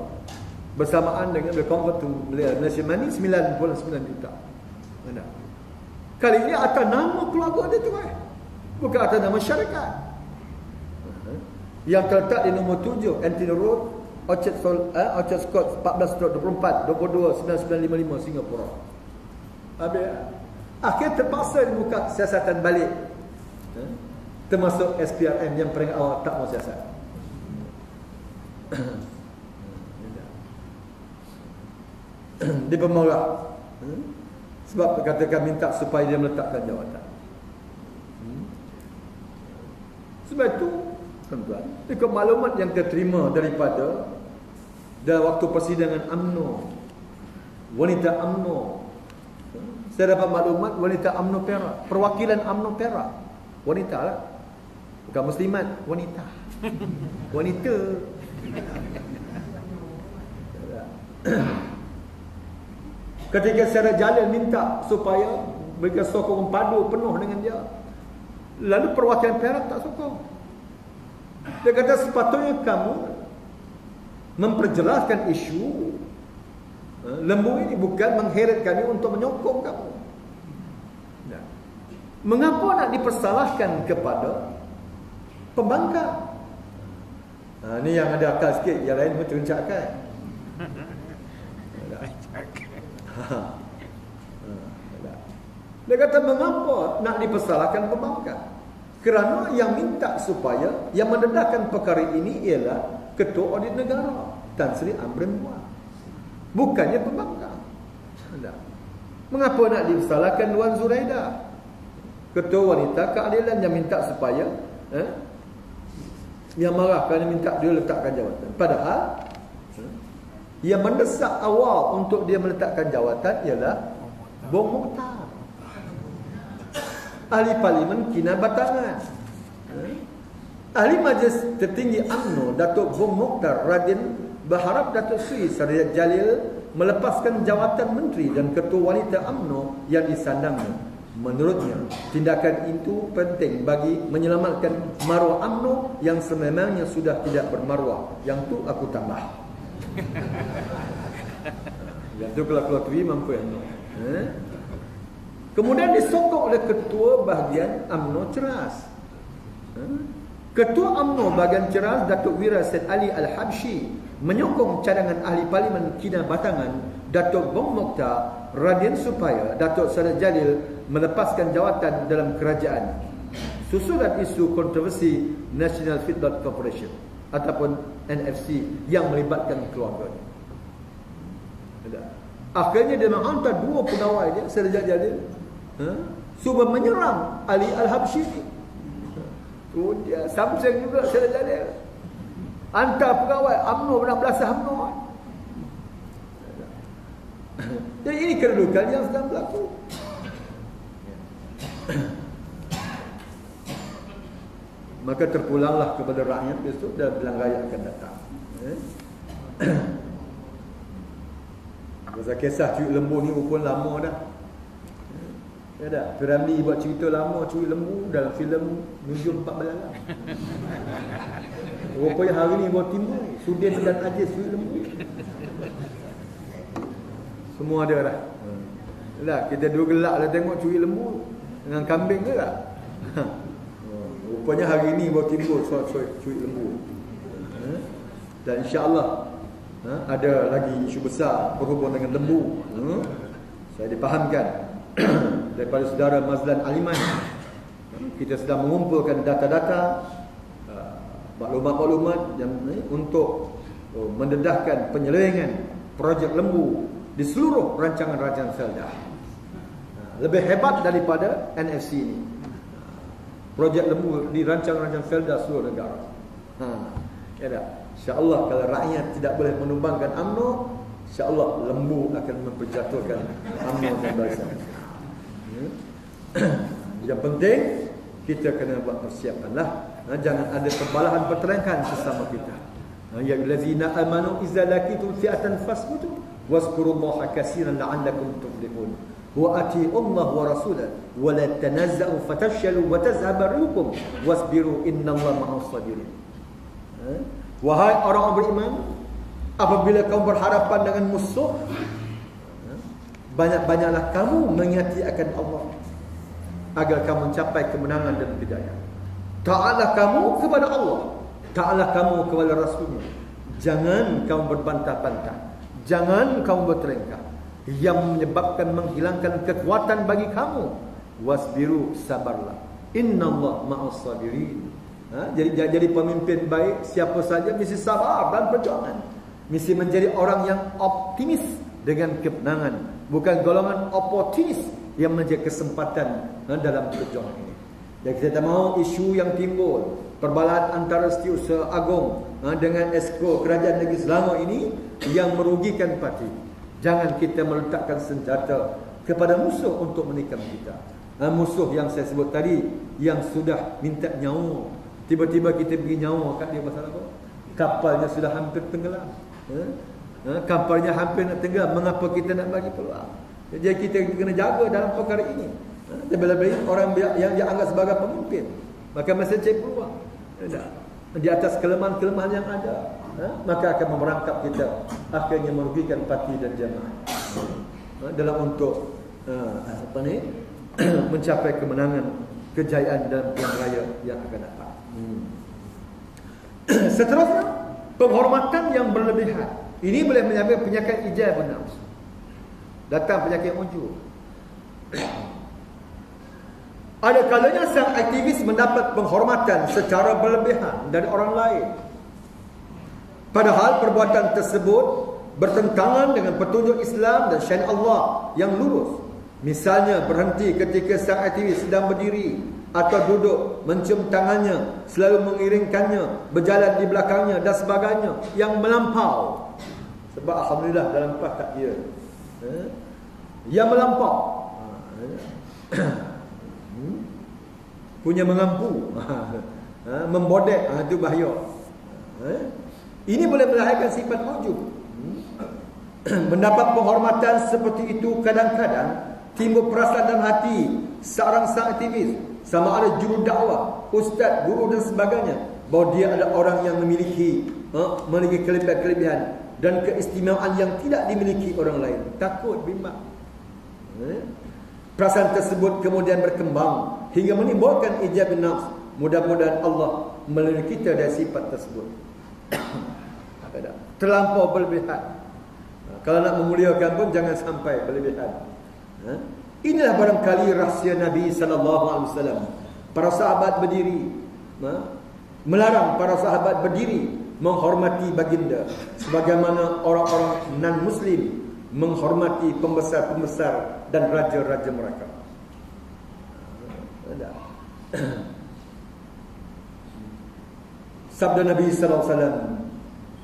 Bersamaan dengan convert to Malaysia money 99 juta. Kali ini atas nama keluarga dia tu bukan atas nama syarikat. Yang terletak di nombor 7 Anthony Road, Orchard Scott 14/24 229955 Singapura. Habis akhir terpaksa dibuka siasatan balik. Termasuk SPRM yang paling awal tak mau siasat. Dia pemarah. Sebab katakan minta supaya dia meletakkan jawatan. Sebab itu tuan-tuan, ikut maklumat yang terima daripada dalam waktu persidangan UMNO, wanita UMNO, saya dapat maklumat wanita UMNO Perak, perwakilan UMNO Perak, wanita lah, bukan muslimat, wanita. Ketika Sarizal Jalil minta supaya mereka sokong padu penuh dengan dia, lalu perwakilan Perak tak sokong. Dia kata sepatutnya kamu memperjelaskan isu lembu ini, bukan mengheret kami untuk menyokong kamu. Mengapa nak dipersalahkan kepada pembangkang? Ini yang ada akal sikit, yang lain pun terencakkan. Dia kata mengapa nak dipersalahkan pembangkang? Kerana yang minta supaya yang mendedahkan perkara ini ialah Ketua Audit Negara Tan Sri Amrin Puan, bukannya pembangkang. Mengapa nak disalahkan Wan Zuraida, Ketua Wanita Keadilan, yang minta supaya yang marah kerana minta dia letakkan jawatan, padahal yang mendesak awal untuk dia meletakkan jawatan ialah Bom Mokhtar. ahli parlimen Kinabatangan. Ahli Majlis Tertinggi UMNO Datuk Bong Mokhtar Radin berharap Datuk Seri Syariah Jalil melepaskan jawatan menteri dan ketua wanita UMNO yang disandangnya. Menurutnya, tindakan itu penting bagi menyelamatkan maruah UMNO yang sememangnya sudah tidak bermaruah. Yang tu aku tambah. Yang tu kalau keluar TV mampu yang tu. Kemudian disokong oleh ketua bahagian UMNO Ceras. Ketua UMNO bahagian Ceras Datuk Wira Said Ali Al-Habsyi menyokong cadangan ahli parlimen Kinabatangan Datuk Bong Mokhtar Radin supaya Datuk Syariah Jalil melepaskan jawatan dalam kerajaan susulan isu kontroversi National Feedlot Corporation ataupun NFC yang melibatkan keluarganya. Akhirnya dia menghantar 2 pegawai dia Syariah Jalil cuba menyerang Ali Al-Habsyi. Dia Samsung juga Syariah Jalil. Hantar pegawai UMNO nak belasah UMNO. Jadi ini kedudukan yang sedang berlaku. Maka terpulanglah kepada rakyat besok dan bilang raya akan datang. Pasal kisah cuit lembu ni pun lama dah. Ya dah, Piramli buat cerita lama cuit lembu dalam filem Nujum 4 Belalang. Rupanya hari ni baru timbul Sudin dan Aziz cuit lembu. Semua ada dah. Lah kita dua gelak dah tengok cuit lembu dengan kambing ke tak? Rupanya hari ni baru timbul cuit lembu. Dan insya-Allah ada lagi isu besar berhubung dengan lembu. Saya dipahamkan daripada saudara Mazlan Aliman. Kita sedang mengumpulkan data-data, maklumat-maklumat yang untuk mendedahkan penyelewengan projek lembu di seluruh rancangan-rancangan Felda. Lebih hebat daripada NFC ini. Projek lembu di rancangan-rancangan Felda seluruh negara. Ya dah. InsyaAllah kalau rakyat tidak boleh menumbangkan UMNO, InsyaAllah lembu akan memperjatuhkan UMNO dan bangsa. Yang penting kita kena buat persiapanlah. Jangan ada perbalahan pertelengkan sesama kita. Ya allazina amanu idza laqitum fi'atan fasbutu wazkurullaha katsiran la'allakum tuflihun. Wa atii'ullaha wa rasulahu wa la tanazza'u fatafshalu wa tazhaba rihukum wasbiru innallaha ma'as sabirin. Wahai orang beriman, apabila kamu berhadapan dengan musuh, banyak-banyaklah kamu mengingati akan Allah agar kamu mencapai kemenangan dan kejayaan. Taatlah kamu kepada Allah, taatlah kamu kepada Rasulnya. Jangan kamu berbantah-bantah, jangan kamu bertelengkah, yang menyebabkan menghilangkan kekuatan bagi kamu. Wasbiru, sabarlah. Innallaha ma'as sabirin. Jadi pemimpin baik siapa saja mesti sabar dan perjuangan. Mesti menjadi orang yang optimis dengan kemenangan, bukan golongan oportunis yang menjadi kesempatan dalam perjuangan ini. Jadi kita tak mahu isu yang timbul, perbalahan antara Setiausaha Agong dengan Esko Kerajaan Negeri Selangor ini yang merugikan parti. Jangan kita meletakkan senjata kepada musuh untuk menikam kita. Musuh yang saya sebut tadi yang sudah minta nyawa, tiba-tiba kita beri nyawa kat dia pasal apa? Kapalnya sudah hampir tenggelam. Kapalnya hampir nak tenggelam. Mengapa kita nak bagi peluang? Jadi kita kena jaga dalam perkara ini. Bila-bila orang yang dianggap sebagai pemimpin, maka mesti cari peluang. Di atas kelemahan-kelemahan yang ada, maka akan memerangkap kita, akhirnya merugikan parti dan jamaah dalam untuk mencapai kemenangan, kejayaan dalam pilihan raya yang akan datang. Seterusnya, penghormatan yang berlebihan. Ini boleh menyebabkan penyakit ijab nafs. Datang penyakit ujub. Ada kalanya sang aktivis mendapat penghormatan secara berlebihan dari orang lain, padahal perbuatan tersebut bertentangan dengan petunjuk Islam dan syariat Allah yang lurus. Misalnya berhenti ketika sang aktivis sedang berdiri atau duduk, mencium tangannya, selalu mengiringkannya, berjalan di belakangnya dan sebagainya yang melampau. Sebab alhamdulillah dalam PAS tak kira yang melampau. punya mengampu, membodek, itu bahaya. Ini boleh melahirkan sifat ujub. Mendapat penghormatan seperti itu kadang-kadang timbul perasaan dalam hati seorang aktivis, sama ada juru dakwah, ustaz, guru dan sebagainya, bahawa dia adalah orang yang memiliki kelebihan dan keistimewaan yang tidak dimiliki orang lain. Takut, bimbang. Perasaan tersebut kemudian berkembang hingga menimbulkan ijab nafs. Mudah-mudahan Allah melindungi kita dari sifat tersebut. Terlampau berlebihan. Kalau nak memuliakan pun jangan sampai berlebihan. Inilah barangkali rahsia Nabi SAW. Para sahabat berdiri, melarang para sahabat berdiri menghormati baginda, sebagaimana orang-orang non-Muslim menghormati pembesar-pembesar dan raja-raja mereka. Sabda Nabi SAW,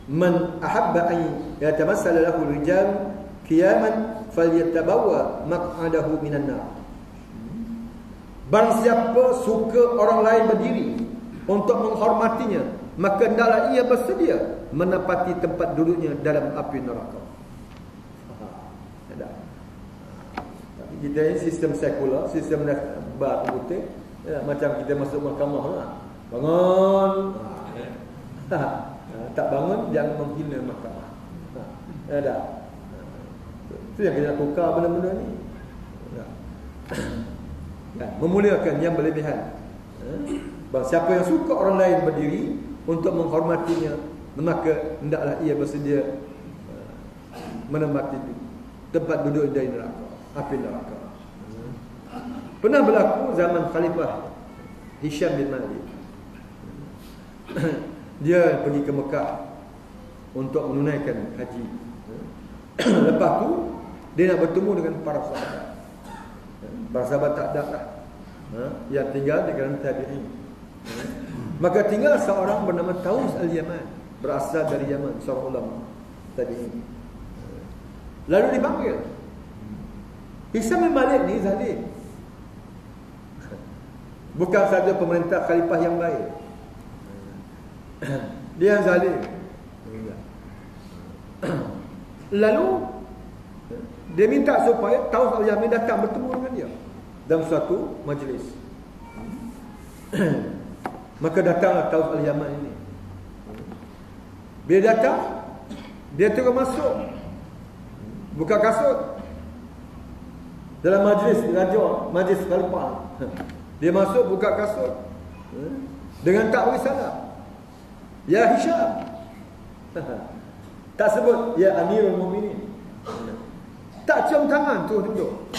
"Man ahabba an yatamassala lahu rijal qiyaman falyatabawwa maq'adahu minan nar." Barang siapa suka orang lain berdiri untuk menghormatinya, maka hendaklah ia bersedia menempati tempat duduknya dalam api neraka. Tapi kita ini sistem sekular, sistem bar putih, macam kita masuk mahkamah, bangun, tak bangun jangan menghina mahkamah. Itu yang kita tukar benda-benda ni. Memuliakan yang berlebihan. Siapa yang suka orang lain berdiri untuk menghormatinya, maka hendaklah ia bersedia menempati tempat duduk dari neraka, api neraka. Pernah berlaku zaman Khalifah Hisham bin Malik. Dia pergi ke Mekah untuk menunaikan haji. Lepas tu dia nak bertemu dengan para sahabat. Para sahabat tak ada lah. Yang tinggal di kalangan tabi'in. Maka tinggal seorang bernama Taus al-Yaman, berasal dari Yaman, seorang ulama tabi'in. Lalu dipanggil. Hisham bin Malik ni zalim. Bukan saja pemerintah khalifah yang baik, dia zalim. Lalu dia minta supaya Taus al-Yaman datang bertemu dengan dia dalam suatu majlis. Maka datanglah Taus al-Yaman ini. Bila datang, dia terus masuk, buka kasut dalam majlis raja, majlis khalifah. Dia masuk, buka kasut dengan tak beri salam. Ya Hisham. Tak sebut ya Amirul Mukminin. Tak cium tangan tu duduk.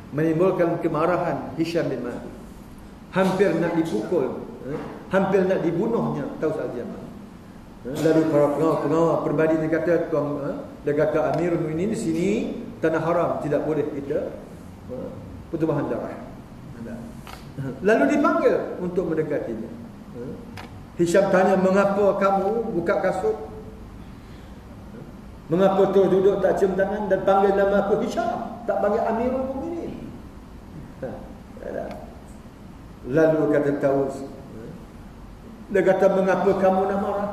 Menimbulkan kemarahan Hisham bin Malik. Hampir nak dipukul, hampir nak dibunuhnya Taus al-Yaman. Lalu para pengawal peribadi dia kata, dia kata Amirul Mukminin di sini tanah haram, tidak boleh kita pertumpahan darah. Lalu dipanggil untuk mendekatinya. Hisham tanya, mengapa kamu buka kasut? Mengapa tu duduk tak cium tangan dan panggil nama aku Hisham, tak panggil Amirul Mukminin? Lalu kata Taus, dia kata, mengapa kamu nak marah?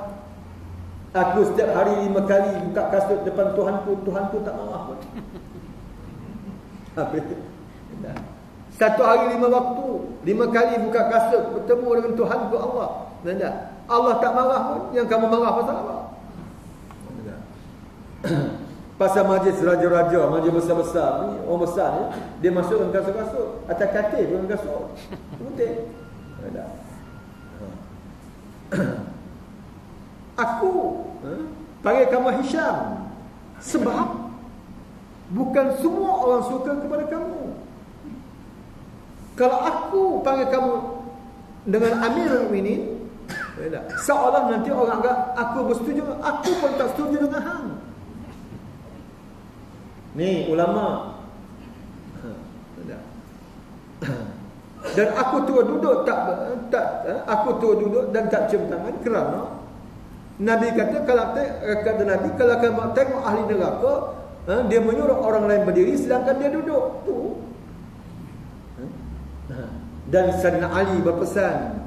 Aku setiap hari 5 kali buka kasut depan Tuhanku, Tuhanku tak marah pun. Satu hari 5 waktu, 5 kali buka kasut bertemu dengan Tuhanku Allah. Allah tak marah pun, yang kamu marah pasal apa? Pasal majlis raja-raja, majlis besar-besar ni, orang besar ni, dia masuk dengan kasut-kasut, atas katil dengan kasut. Putih. Aku panggil kamu Hisham sebab bukan semua orang suka kepada kamu. Kalau aku panggil kamu dengan Amirul Mukminin, seolah nanti orang agak aku bersetuju, aku pun tak setuju dengan hang. Ni ulama. Dan aku terus duduk aku terus duduk dan tak cium tangan kerana Nabi kata, kata Nabi, kalau kamu tengok ahli neraka, dia menyuruh orang lain berdiri sedangkan dia duduk tu. Dan Sayyidina Ali berpesan,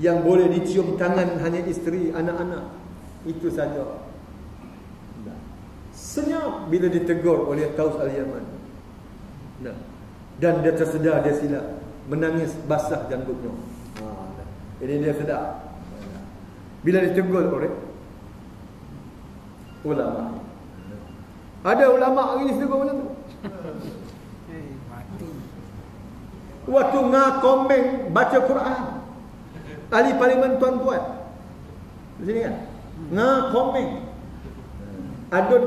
yang boleh dicium tangan hanya isteri, anak-anak. Itu saja. Senyap bila ditegur oleh Taus Al-Yaman. Dan dia tersedar dia silap, menangis basah janggutnya. Ini dia sedar bila ditegur oleh ulama. Ada ulama hari ni ditegur macam tu. Waktu ngakomeng baca Quran, ahli parlimen tuan-tuan di sini kan, ngakomeng adun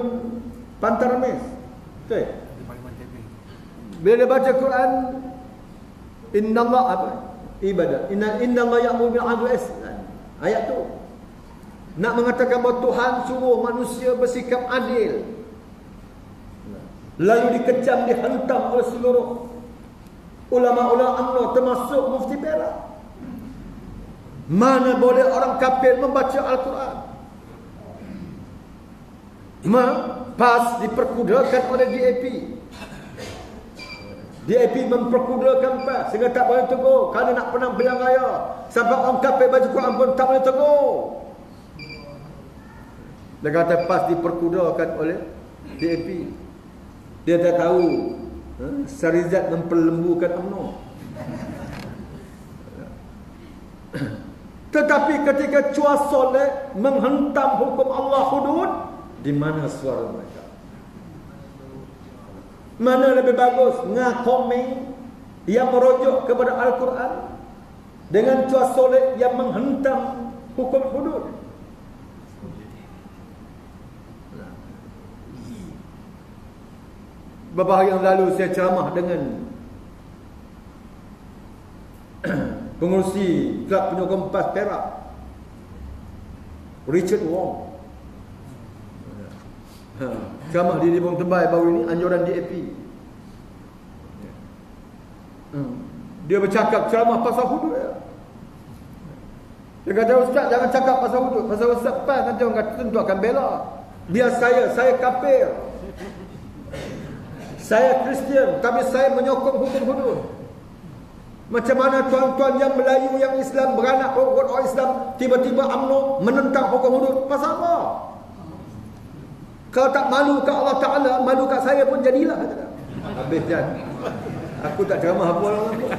pantar mes, betul? Bila dia baca Quran, Inna Allah apa? Ibadah. Inna Allah ya'muru bil 'adli wal ihsan. Ayat tu nak mengatakan bahawa Tuhan suruh manusia bersikap adil. Lalu dikecam, dihentam oleh seluruh ulama-ulama UMNO termasuk Mufti Perak. Mana boleh orang kafir membaca Al-Quran? Pas diperkudakan oleh DAP. DAP memperkudakan PAS sehingga tak boleh tegur. Kerana nak penang pilihan raya, sampai orang kafir baca Quran pun tak boleh tegur. Dia kata PAS diperkudakan oleh DAP. Dia tak tahu Sarizat memperlembukan UMNO. Tetapi ketika Chua Soleh menghentam hukum Allah hudud, di mana suara mereka? Mana lebih bagus? Ngakomeng yang merujuk kepada Al-Quran dengan Chua Soleh yang menghentam hukum hudud. Beberapa hari yang lalu saya ceramah dengan pengurusi Kelab Penyokong PAS Perak, Richard Wong. Ceramah di Libong Tebal baru ini, anjuran DAP. Dia bercakap ceramah pasal hudud. Dia kata, Ustaz jangan cakap pasal hudud. Pasal Ustaz PAS nanti orang kata tentu akan bela. Biar saya kafir, saya Kristian, tapi saya menyokong hukum hudud. Macam mana tuan-tuan yang Melayu, yang Islam, beranak orang Islam, tiba-tiba UMNO menentang hukum hudud? Pasal apa? Kalau tak malu kat Allah Ta'ala, malu kat saya pun jadilah. Habis Jan, aku tak ceramah apa orang pun.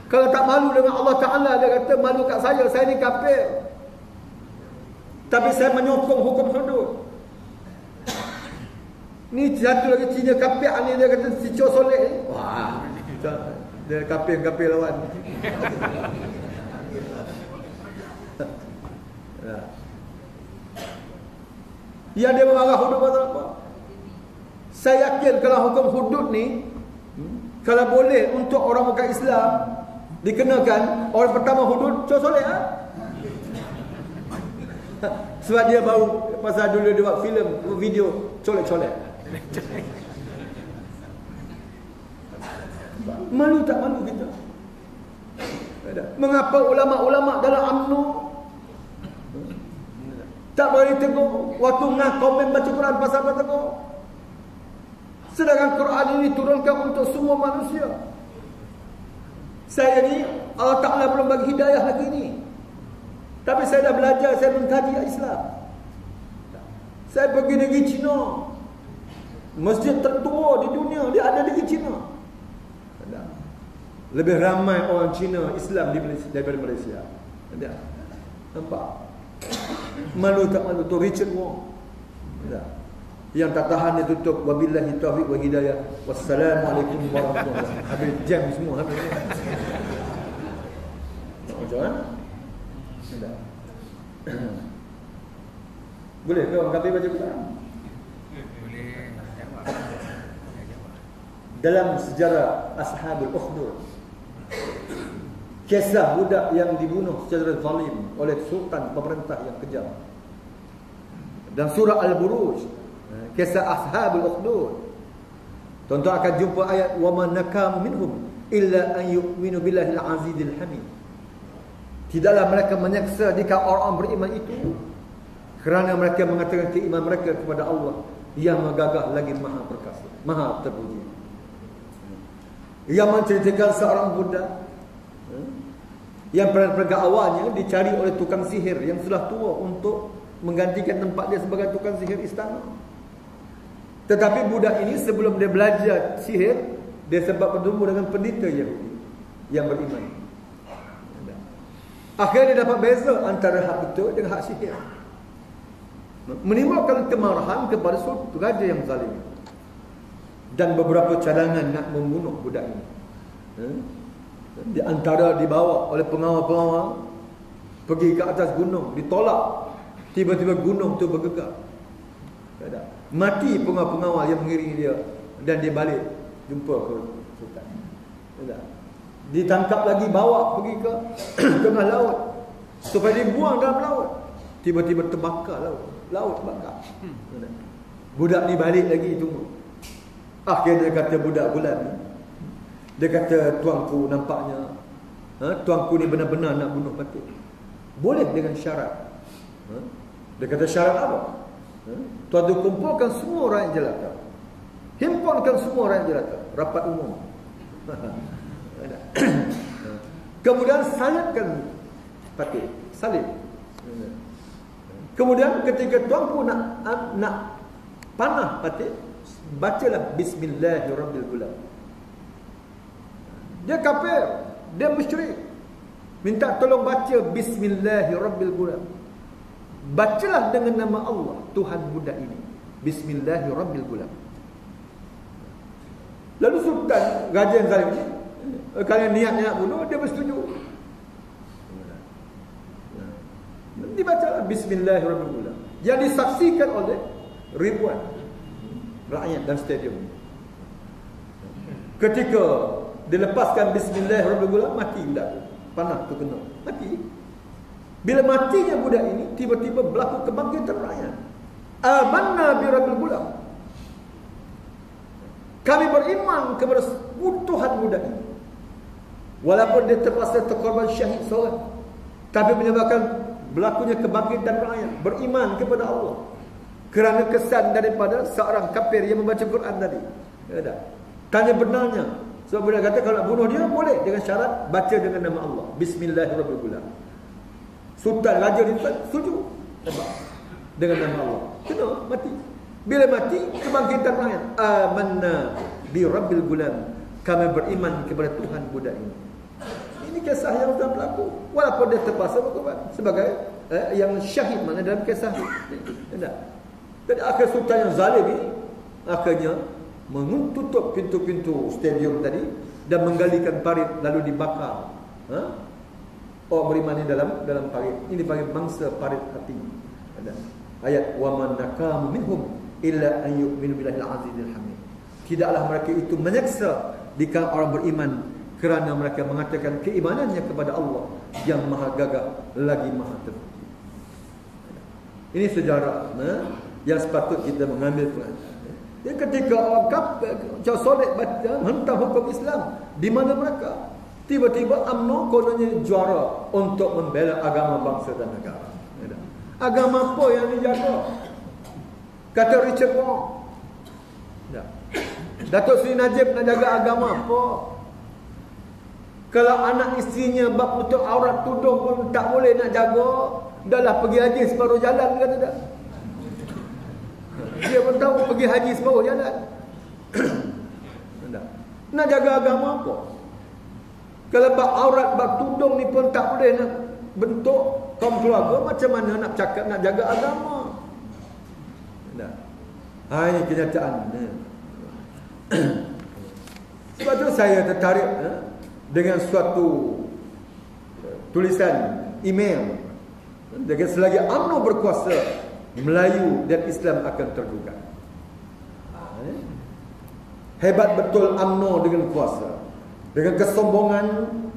Kalau tak malu dengan Allah Ta'ala, dia kata malu kat saya ni kafir, tapi saya menyokong hukum hudud. Ni satu lagi Cina kafir ni, dia kata si Chua Soleh ni. Wah, dia kafir lawan. Yang dia mengarah hudud pasal apa? Saya yakin kalau hukum hudud ni, kalau boleh untuk orang bukan Islam dikenakan, orang pertama hudud Chua Soleh sebab dia baru pasal dulu dia buat filem, video colek-colek. Malu tak malu kita? Mengapa ulama-ulama dalam UMNO tak boleh tegur waktu ngakomen baca Quran? Pasal apa tegur? Sedangkan Quran ini turunkan untuk semua manusia. Saya ni Allah Ta'ala belum bagi hidayah lagi ni, tapi saya dah belajar, saya mengkaji Islam. Saya pergi negeri China, masjid tertua di dunia dia ada negeri China. Lebih ramai orang Cina Islam di Malaysia daripada Malaysia. Ada. Nampak? Malu tak malu tu Richard Wong. Ada. Yang tak tahan dia tutup wabillahi taufiq wa hidayah. Wassalamualaikum warahmatullahi wabarakatuh. Habis jam semua habis. Macam mana? Ada. Boleh ke orang kafir baca Quran? Boleh. Dalam sejarah Ashabul Ukhdud, kisah budak yang dibunuh secara zalim oleh sultan pemerintah yang kejam. Dan surah Al-Buruj, kisah Ashabul Ukhdud, tuan-tuan akan jumpa ayat wa man nakam minhum illa an yu'minu billahil azizil hamid. Tidaklah mereka menyeksa jika orang beriman itu kerana mereka mengatakan keimanan mereka kepada Allah yang megagah lagi maha perkasa, maha terpuji. Yang menceritakan seorang budak yang perang awalnya dicari oleh tukang sihir yang sudah tua untuk menggantikan tempat dia sebagai tukang sihir istana. Tetapi budak ini sebelum dia belajar sihir, dia sempat bertemu dengan pendeta Yahudi yang beriman. Akhirnya dia dapat beza antara hak betul dengan hak sihir, menimbulkan kemarahan kepada suatu raja yang zalim dan beberapa cadangan nak membunuh budak ini. Di antara dibawa oleh pengawal-pengawal pergi ke atas gunung, ditolak. Tiba-tiba gunung tu bergegar. Mati pengawal-pengawal yang mengiringi dia, dan dia balik jumpa ke sultan. Ditangkap lagi, bawa pergi ke tengah laut supaya dibuang dalam laut. Tiba-tiba terbakar laut terbakar. Budak ni balik lagi tunggu. Akhirnya dia kata budak bulan ni, dia kata, tuanku nampaknya tuanku ni benar-benar nak bunuh Patih. Boleh dengan syarat. Dia kata, syarat apa? Tuan tu kumpulkan semua orang yang jelata, himpunkan semua orang yang jelata, rapat umum. Kemudian salibkan Patih, salib. Kemudian ketika tuanku nak panah Patih, bacalah Bismillahirrahmanirrahim. Dia kafir, dia musyrik, minta tolong baca Bismillahirrahmanirrahim. Bacalah dengan nama Allah, Tuhan budak ini, Bismillahirrahmanirrahim. Lalu sultan, raja yang zalim ini, kalau niat bunuh, dia bersetuju. Dibacalah Bismillahirrahmanirrahim, yang disaksikan oleh ribuan rakyat dan stadium. Ketika dilepaskan Bismillahirrahmanirrahim, mati budak tu. Panah tu kena, mati. Bila matinya budak ini, tiba-tiba berlaku kebangkitan rakyat. Amanna bi Rabbil Gulam. Kami beriman kepada Tuhan budak ini. Walaupun dia terpaksa terkorban syahid seorang, tapi menyebabkan berlakunya kebangkitan rakyat, beriman kepada Allah. Kerana kesan daripada seorang kafir yang membaca Quran tadi. Tanya benarnya. Sebab dia kata kalau bunuh dia boleh dengan syarat baca dengan nama Allah, Bismillahirrahmanirrahim. Sultan raja ni setuju dengan nama Allah, kena mati. Bila mati, kebangkitan rakyat. Amanna bi Rabbil Gulam. Kami beriman kepada Tuhan budak ini. Ini kisah yang sudah berlaku, walaupun dia terpaksa berkorban sebagai yang syahid mana dalam kisah ini. Jadi akhir sultan yang zalim ini akhirnya menutup pintu-pintu stadium tadi dan menggalikan parit lalu dibakar. Orang beriman ini dalam parit. Ini dipanggil mangsa parit hati. Ayat wa man naqamu minhum illa an yu'minu billahil azizil hamid. Tidaklah mereka itu menyeksa di kalangan orang beriman kerana mereka mengatakan keimanannya kepada Allah yang maha gagah lagi maha terpuji. Ini sejarah yang sepatut kita mengambil pelajaran. Ya, ketika orang kafir soleh baca mentang hukum Islam, di mana mereka tiba-tiba UMNO kononnya juara untuk membela agama bangsa dan negara. Agama apa yang dijaga? Kata Richard Wong, Datuk Seri Najib nak jaga agama apa? Kalau anak isterinya bab nutup aurat tudung pun tak boleh nak jaga, dahlah pergi haji separuh jalan, kata tak? Dia pun tahu pergi haji separuh jalan. Nak jaga agama apa? Kalau bab aurat, bab tudung ni pun tak boleh nak bentuk kaum keluarga, macam mana nak cakap nak jaga agama? Ini kenyataan. Sebab tu saya tertarik dengan suatu tulisan email. Selagi UMNO berkuasa, Melayu dan Islam akan tergugat. Hebat betul UMNO dengan kuasa, dengan kesombongan,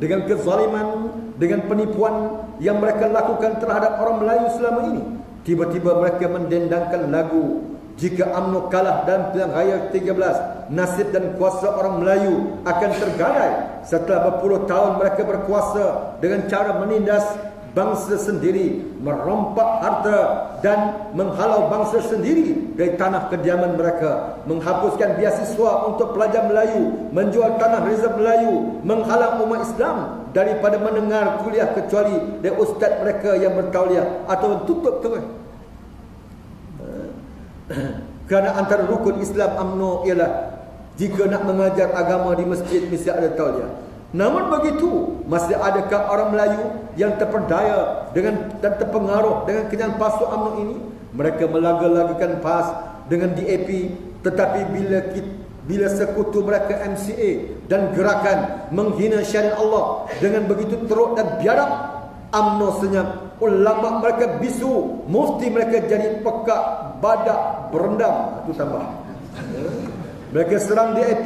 dengan kezaliman, dengan penipuan yang mereka lakukan terhadap orang Melayu selama ini. Tiba-tiba mereka mendendangkan lagu, jika UMNO kalah dalam pilihan raya 13, nasib dan kuasa orang Melayu akan tergadai. Setelah berpuluh tahun mereka berkuasa dengan cara menindas bangsa sendiri, merompak harta dan menghalau bangsa sendiri dari tanah kediaman mereka, menghapuskan beasiswa untuk pelajar Melayu, menjual tanah rezerv Melayu, menghalang umat Islam daripada mendengar kuliah kecuali dari ustaz mereka yang bertauliah, atau tutup terus. Kerana antara rukun Islam UMNO ialah jika nak mengajar agama di masjid mesti ada tauliah. Namun begitu, masih adakah orang Melayu yang terperdaya dengan dan terpengaruh dengan kenyataan palsu UMNO ini? Mereka melaga-lagakan PAS dengan DAP, tetapi bila sekutu mereka MCA dan gerakan menghina syariat Allah dengan begitu teruk dan biadab, UMNO senyap. Ulama mereka bisu, mufti mereka jadi pekak, badak, berendam. Itu tambah. Mereka serang DAP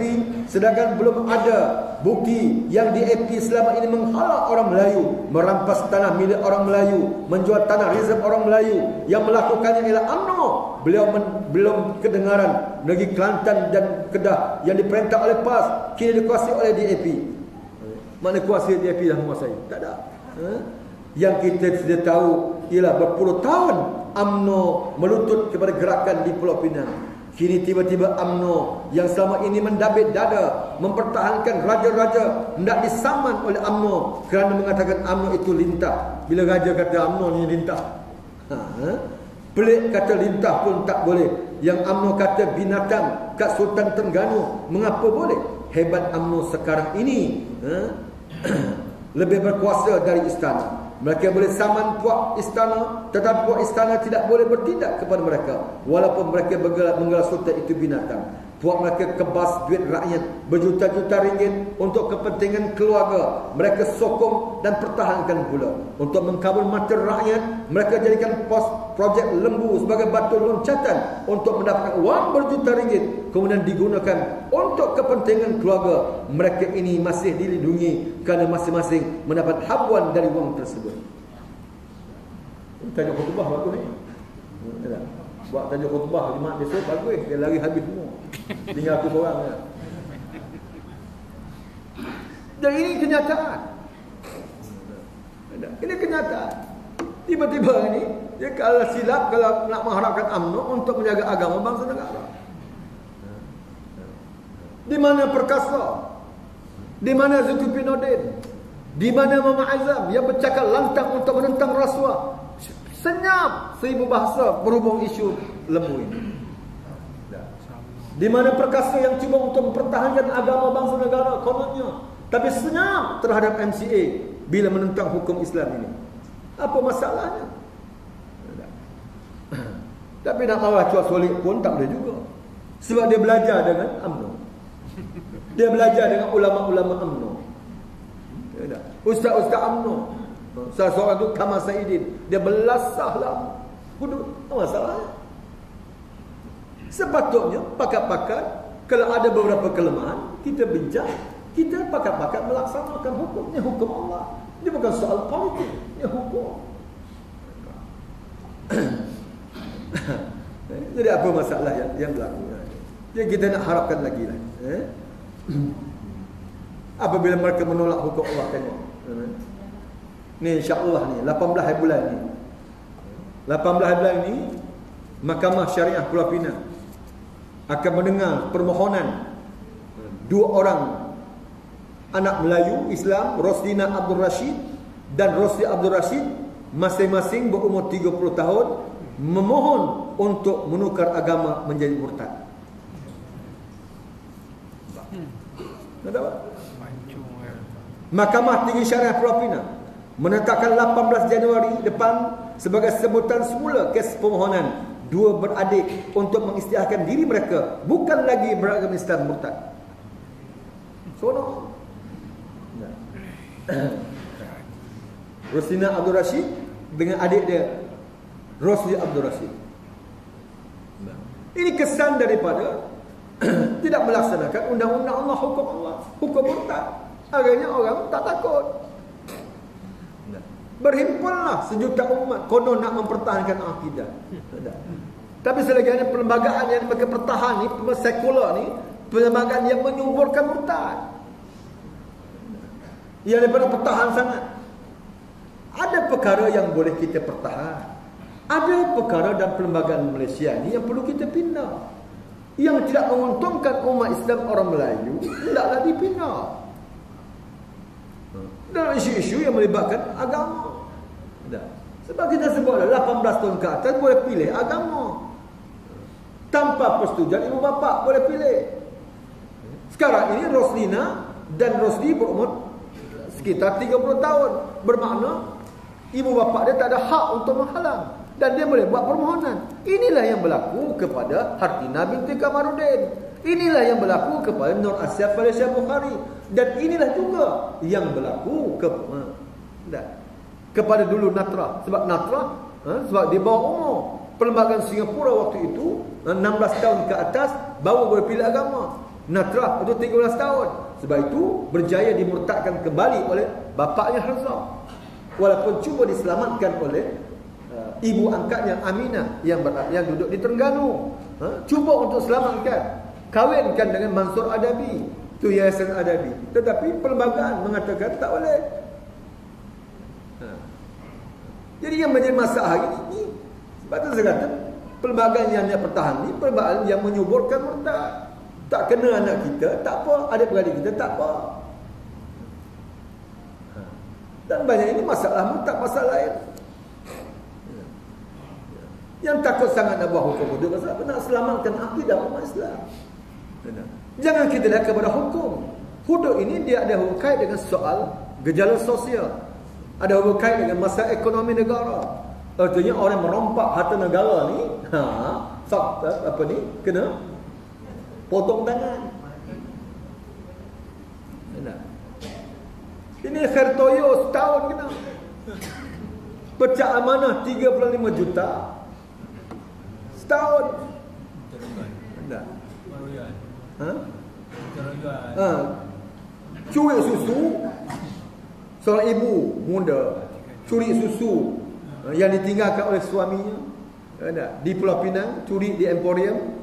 sedangkan belum ada bukti yang DAP selama ini menghalang orang Melayu, merampas tanah milik orang Melayu, menjual tanah rezerv orang Melayu. Yang melakukannya ialah UMNO. Beliau belum kedengaran negeri Kelantan dan Kedah yang diperintah oleh PAS kini dikuasai oleh DAP. Mana kuasa DAP dah menguasai? Tak ada. Yang kita sudah tahu ialah berpuluh tahun UMNO melutut kepada gerakan di Pulau Pinang. Kini tiba-tiba UMNO yang selama ini mendabit dada mempertahankan raja-raja hendak disaman oleh UMNO kerana mengatakan UMNO itu lintah. Bila raja kata UMNO ni lintah, pelik kata lintah pun tak boleh. Yang UMNO kata binatang kat Sultan Terengganu, mengapa boleh? Hebat UMNO sekarang ini lebih berkuasa dari istana. Mereka boleh saman puak istana, tetapi puak istana tidak boleh bertindak kepada mereka. Walaupun mereka menggelar sultan itu binatang. Puak mereka kebas duit rakyat berjuta-juta ringgit untuk kepentingan keluarga. Mereka sokong dan pertahankan pula. Untuk mengkabul mata rakyat, mereka jadikan pos projek lembu sebagai batu loncatan untuk mendapatkan wang berjuta ringgit. Kemudian digunakan untuk kepentingan keluarga. Mereka ini masih dilindungi kerana masing-masing mendapat habuan dari wang tersebut. Tajuk khutbah bagus ni. Buat tajuk khutbah Jumaat besok bagus. Dia lari habis semua. Tinggal aku seorang ya. Dan ini kenyataan. Ini kenyataan. Tiba-tiba ini dia kalau silap, kalau nak mengharapkan UMNO untuk menjaga agama bangsa negara. Di mana Perkasa? Di mana Zulkifli Nordin? Di mana Muhammad Azam yang bercakap lantang untuk menentang rasuah? Senyap 1000 bahasa berhubung isu lembu ini. Di mana Perkasa yang cuba untuk mempertahankan agama bangsa negara kononnya, tapi senyap terhadap MCA bila menentang hukum Islam ini. Apa masalahnya? Tapi nak marah Cuak Solid pun tak boleh juga. Sebab dia belajar dengan UMNO. Dia belajar dengan ulama-ulama UMNO. Ustaz-ustaz UMNO. Salah seorang tu Kamal Saidin. Dia belasah lah. Apa masalahnya? Sepatutnya pakat-pakat, kalau ada beberapa kelemahan, kita bincang, kita pakat-pakat melaksanakan hukum. Ini hukum Allah. Ini bukan soal politik, ini hukum. Jadi apa masalah yang berlaku? Jadi kita nak harapkan lagi lah. Apabila mereka menolak hukum Allah, tengok. Ni insya-Allah ni 18 bulan ni. 18 bulan ni Mahkamah Syariah Pulau Pinang akan mendengar permohonan 2 orang anak Melayu Islam, Roslina Abdul Rashid dan Rosli Abdul Rashid, masing-masing berumur 30 tahun, memohon untuk menukar agama menjadi murtad. Mahkamah Tinggi Syariah Pulau Pinang menetapkan 18 Januari depan sebagai sebutan semula kes permohonan 2 beradik untuk mengisytiharkan diri mereka bukan lagi beragama Islam murtad. Sono. Roslina Abdul Rashid dengan adik dia Rosli Abdul Rashid. Ini kesan daripada tidak melaksanakan undang-undang Allah, hukum Allah, hukum murtad. Akhirnya orang tak takut. Berhimpunlah sejuta umat konon nak mempertahankan akidah. Tapi selagi ada perlembagaan yang mereka pertahan ni, sekular ni, perlembagaan yang menyuburkan murtad. Yang daripada pertahan sangat. Ada perkara yang boleh kita pertahan. Ada perkara dan perlembagaan Malaysia ni yang perlu kita pindah. Yang tidak menguntungkan umat Islam orang Melayu, hendaklah dipindah. Dalam isu-isu yang melibatkan agama. Sebab kita sebutlah 18 tahun ke atas boleh pilih agama. Tanpa persetujuan ibu bapa boleh pilih. Sekarang ini Roslina dan Rosli berumur sekitar 30 tahun. Bermakna ibu bapa dia tak ada hak untuk menghalang. Dan dia boleh buat permohonan. Inilah yang berlaku kepada Hartina binti Kamarudin. Inilah yang berlaku kepada Nur Asia Felicia Bukhari. Dan inilah juga yang berlaku kepada dulu Natra. Sebab Natra, sebab di bawah umur. Perlembagaan Singapura waktu itu 16 tahun ke atas baru boleh pilih agama. Natra itu 13 tahun. Sebab itu berjaya dimurtadkan kembali oleh bapaknya Hamzah. Walaupun cuba diselamatkan oleh ibu angkatnya Aminah yang duduk di Terengganu. Cuba untuk selamatkan, kawinkan dengan Mansur Adabi, tu Yayasan Adabi. Tetapi perlembagaan mengatakan tak boleh. Jadi yang menjadi masalah hari ini, sebab tu saya kata perlembagaan yang dia pertahan ni perlembagaan yang menyuburkan murtad. Tak kena anak kita, tak apa. Adik-beradik kita, tak apa. Dan banyak ini masalah murtad, masalah lain. Yang takut sangat nak buat hukum hudud pasal apa? Nak selamatkan akidah umat Islam. Jangan kita lihat kepada hukum. Hudud ini dia ada hubungan kait dengan soal gejala sosial. Ada hubungan kait dengan masalah ekonomi negara. Artinya orang merompak harta negara ni, apa ni? Kena potong tangan. Ini Khartoyo setahun kena. Pecah amanah 35 juta. Setahun. Tak. Curi susu. Seorang ibu muda curi susu yang ditinggalkan oleh suaminya di Pulau Pinang, curi di Emporium.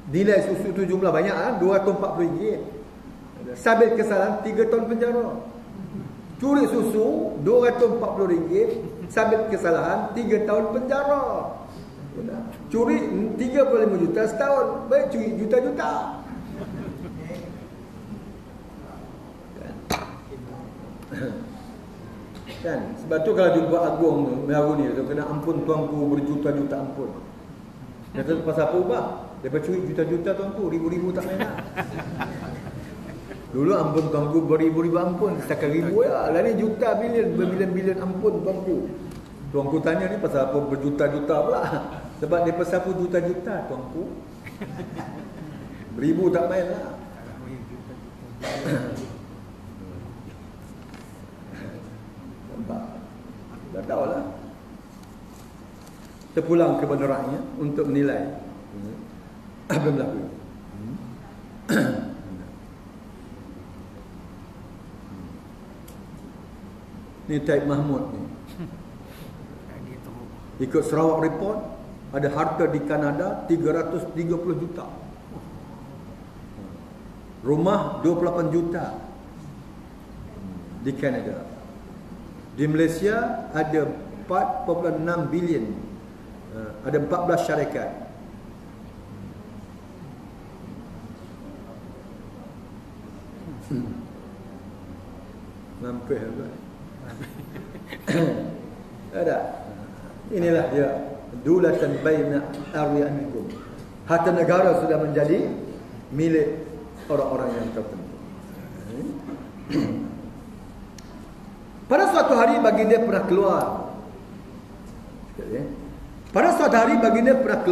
Nilai susu tu jumlah banyak, RM240. Sabit kesalahan 3 tahun penjara. Curi susu RM240, sabit kesalahan 3 tahun penjara. Curi 35 juta setahun, baik curi juta-juta. Kan? Sebab tu kalau jumpa agung baru ni, tu kena ampun tuanku berjuta-juta ampun. Kata pasal apa ubah? Lepas curi juta-juta tuanku, ribu-ribu tak main lah. Dulu ampun tuanku beribu-ribu ampun, setakat ribu ya. Lah ni juta, bilion, berbilion-bilion ampun tuanku. Tuanku tanya ni pasal apa berjuta-juta pula. Sebab dia pasal apa juta-juta tuanku. Beribu tak main lah. Nampak? Dah tahu lah. Terpulang ke benderanya untuk menilai apa yang berlaku. Ni Taib Mahmud ni. Ikut Sarawak Report, ada harta di Kanada 330 juta. Rumah 28 juta di Kanada. Di Malaysia ada 4.6 bilion. Ada 14 syarikat. Mampir apa? Ada. Inilah dia dulatan baina arwanikum. Harta negara sudah menjadi milik orang-orang yang tertentu. Pada suatu hari baginda pernah keluar. Pada suatu hari baginda pernah